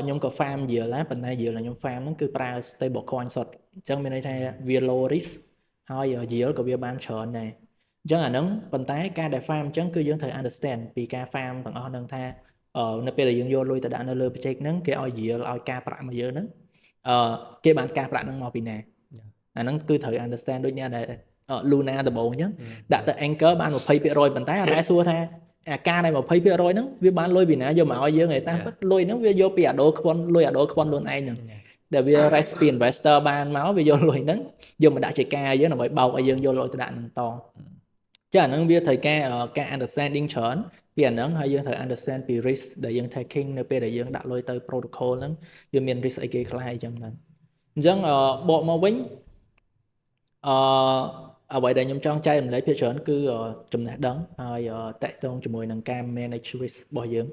ខ្ញុំក៏ farm yield ដែរប៉ុន្តែ yield ដែលខ្ញុំ farm ហ្នឹងគឺប្រើ stable coin សុទ្ធអញ្ចឹងមានន័យថាវា low risk ហើយ yield ក៏វាបានច្រើនដែរអញ្ចឹងអាហ្នឹងប៉ុន្តែការដែល farm អញ្ចឹងគឺយើងត្រូវ understand ពីការ farm ទាំងអស់ហ្នឹងថានៅពេលដែលយើងយកលុយទៅដាក់នៅលើ project ហ្នឹងគេឲ្យ yield ឲ្យការប្រាក់មកយើងហ្នឹងគេបានការប្រាក់ហ្នឹងមកពីណាអាហ្នឹងគឺត្រូវ understand ដូចអ្នកដែល Luna ដំបូងអញ្ចឹងដាក់ទៅ Anchor បាន 20% ប៉ុន្តែអត់ដែរសួរថាអាការដែល 20% ហ្នឹងវាបានលុយពីណាយកមកឲ្យយើងឯងតាមពិតលុយហ្នឹងវាយកពីអាដូខ្វន់លុយអាដូខ្វន់ខ្លួនឯងហ្នឹងដែលវា rest ពី investor បានមកវាយកលុយហ្នឹងយកមកដាក់ជាការយើងដើម្បីបោកឲ្យយើងយកលុយទៅដាក់ហ្នឹងតចាអាហ្នឹងវាត្រូវការ understanding ច្រើនពីអាហ្នឹងហើយយើងត្រូវ understand ពី risk ដែលយើង taking នៅពេលដែលយើងដាក់លុយទៅ protocol ហ្នឹងវាមាន risk អីគេខ្លះអញ្ចឹងហ្នឹងអញ្ចឹងបកមកវិញអ្វីដែលខ្ញុំចង់ចែករំលែកភាគច្រើនគឺចំណេះដឹងហើយតកតងជាមួយនឹងការ manage risk របស់យើង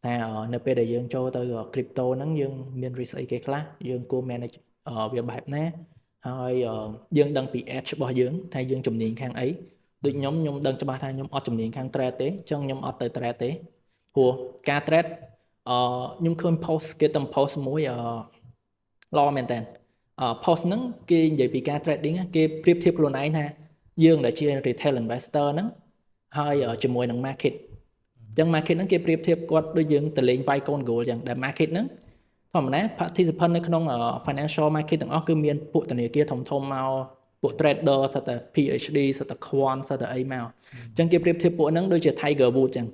ថានៅពេលដែលយើងចូលទៅ crypto ហ្នឹងយើងមាន risk អីគេខ្លះយើងគួរ manage វាបែបណាហើយយើងដឹងពី edge របស់យើងថាយើងជំនាញខាងអីដូចខ្ញុំដឹងច្បាស់ថាខ្ញុំអត់ជំនាញខាង trade ទេអញ្ចឹងខ្ញុំអត់ទៅ trade ទេព្រោះការ trade ខ្ញុំឃើញ post គេទៅ post មួយល្អមែនតើpost ហ្នឹងគេនិយាយពីការ trading គេប្រៀបធៀបខ្លួនឯងថាយើងដែលជា retail investor ហ្នឹងហើយជាមួយនឹង market អញ្ចឹង market ហ្នឹងគេប្រៀបធៀបគាត់ដូចយើងទៅលេងវាយកូន goal អញ្ចឹងដែល market ហ្នឹងធម្មតា participant នៅក្នុង financial market ទាំងអស់គឺមានពួកធនាគារធំមកពួក trader សិតតែ PhD សិតតែ quant សិតតែអីមកអញ្ចឹងគេប្រៀបធៀបពួកហ្នឹងដូចជា Tiger Woods អញ្ចឹង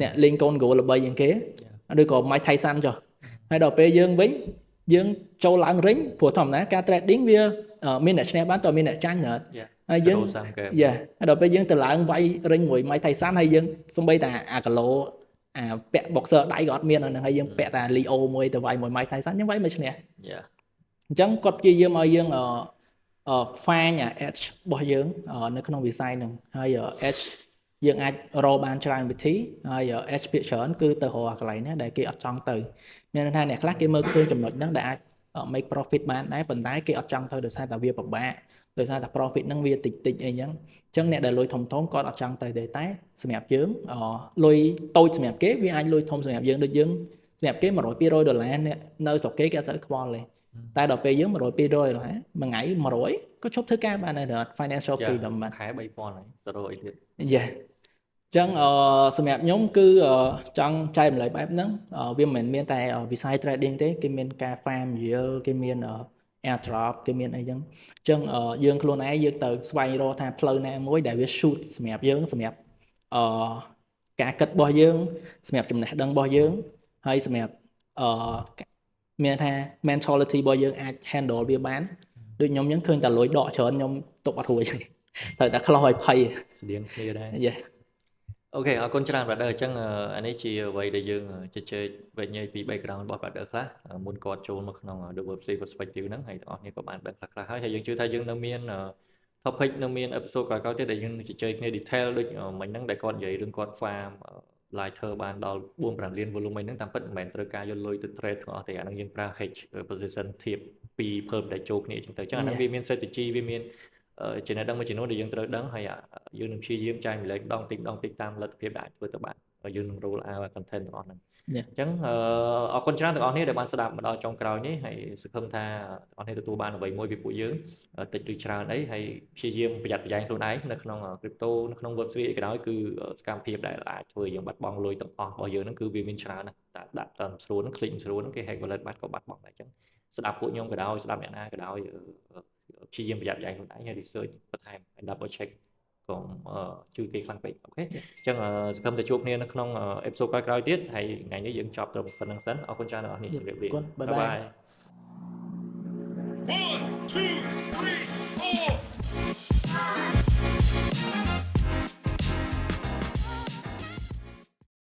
អ្នកលេងកូន goal ល្បីជាងគេឬក៏ Mike Tyson ចុះហើយដល់ពេលយើងវិញយើងចូលឡើងរិញព្រោះធម្មតាការ trading វាមានអ្នកឈ្នះបានតើមានអ្នកចាញ់ហើយយើងហើយដល់ពេលយើងទៅឡើងវាយរិញមួយ Mike Tyson ហើយយើងសំបីតាអាគីឡូអាពាក់ boxer ដៃក៏អត់មានហ្នឹងហើយយើងពាក់តា Leo មួយទៅវាយមួយ Mike Tyson យើងវាយមិនឈ្នះអញ្ចឹងគាត់ព្យាយាមឲ្យយើងfind edge របស់យើងនៅក្នុងវិស័យហ្នឹងហើយ edge យើងអាចរកបានច្រើនវិធីហើយ edge ភាគច្រើនគឺទៅរកកន្លែងណាដែលគេអត់ចង់ទៅមានន័យថាអ្នកខ្លះគេមើលឃើញចំណុចហ្នឹងដែលអាច make profit បានដែរប៉ុន្តែគេអត់ចង់ទៅដោយសារតែវាពិបាកដោយសារតែ profit ហ្នឹងវាតិចអីចឹងអញ្ចឹងអ្នកដែលលុយធំគាត់អត់ចង់ទៅទេតែសម្រាប់យើងលុយតូចសម្រាប់គេវាអាចលុយធំសម្រាប់យើងដូចយើងសម្រាប់គេ$100-200អ្នកនៅស្រុកគេអត់សូវខ្វល់ទេតែដល់ពេលយើង$100-200មួយថ្ងៃ100ក៏ឈប់ធ្វើការបានដែរ financial freedom បាន
ខែ3000ហើយទៅរកអីទៀត
Yeah ចឹងសម្រាប់ខ្ញុំគឺចង់ចែករំលែកបែបហ្នឹងវាមិនមែនមានតែវិស័យ trading ទេគេមានការ farm yield គេមាន airdrop គេមានអីចឹងអញ្ចឹងយើងខ្លួនឯងយើងទៅស្វែងរកថាផ្លូវណាមួយដែលវា shoot សម្រាប់យើងសម្រាប់អឺការគិតរបស់យើងសម្រាប់ចំណេះដឹងរបស់យើងហើយសម្រាប់អឺមានថា mentality របស់យើងអាច handle វាបានដូចខ្ញុំអញ្ចឹងឃើញតែលុយដកច្រើនខ្ញុំទុកអត់រួចត្រូវតែខ្លោះឲ្យភ័យ
ស្តៀងគ្នាដែរ
Yeah
អូខេអរគុណច្រើន brother អញ្ចឹងអានេះជាអ្វីដែលយើងជជែកវិញ្ញាពី background របស់ brother ខ្លះមុនគាត់ចូលមកក្នុង The Web Series Perspective ហ្នឹងហើយទាំងអស់គ្នាក៏បានដឹងខ្លះៗហើយយើងជឿថាយើងនៅមាន topic នៅមាន episode ក្រោយៗទៀតដែលយើងជជែកគ្នា detail ដូចមិញហ្នឹងដែលគាត់និយាយរឿងគាត់ farm lighter បានដល់ 4-5 លាន volume ហ្នឹងតាមពិតមិនមែនត្រូវការយកលុយទៅ trade ទាំងអស់ទេអាហ្នឹងយើងប្រើ hedge position ធៀបពីរ perm ដែលចូលគ្នាអញ្ចឹងទៅអញ្ចឹងអាហ្នឹងវាមាន strategy វាមានចំណេះដឹងមួយចំនួនដែលយើងត្រូវដឹងហើយយើងនឹងព្យាយាមចែកម្លែកម្ដងតិចតាមលទ្ធភាពដែលអាចធ្វើទៅបានហើយយើងនឹង roll out content ទាំងអស់ហ្នឹងអញ្ចឹងអរគុណច្រើនទាំងអស់គ្នាដែលបានស្ដាប់មកដល់ចុងក្រោយនេះហើយសង្ឃឹមថាទាំងអស់គ្នាទទួលបានអ្វីមួយពីពួកយើងតិចឬច្រើនអីហើយព្យាយាមប្រយ័ត្នប្រយែងខ្លួនឯងនៅក្នុង crypto នៅក្នុង web 3អីក៏ដោយគឺសកម្មភាពដែលអាចធ្វើឲ្យយើងបាត់បង់លុយទាំងអស់របស់យើងហ្នឹងគឺវាមានច្រើនណាស់តែដាក់តាមស្រួលហ្នឹង click ស្រួលហ្នឹងគេ hack wallet បាត់ក៏បាត់បង់ដែរអញ្ចឹងស្ដាប់ពួកខ្ញុំក៏ដោយស្ដាប់អ្នកណាក៏ដោយព្យាយាមប្រយ័ត្នប្រយែងខ្លួនឯងហើយ research បន្ថែម double check កុំជឿគេខ្លាំងពេកអូខេអញ្ចឹងសង្ឃឹមតែជួបគ្នានៅក្នុង episode ក្រោយៗទៀតហើយថ្ងៃនេះយើងចប់ត្រឹមប៉ុណ្្នឹងសិនអរគុណច្រើនដល់អ្នកជំរាបលា
Bye.
One, two, three, four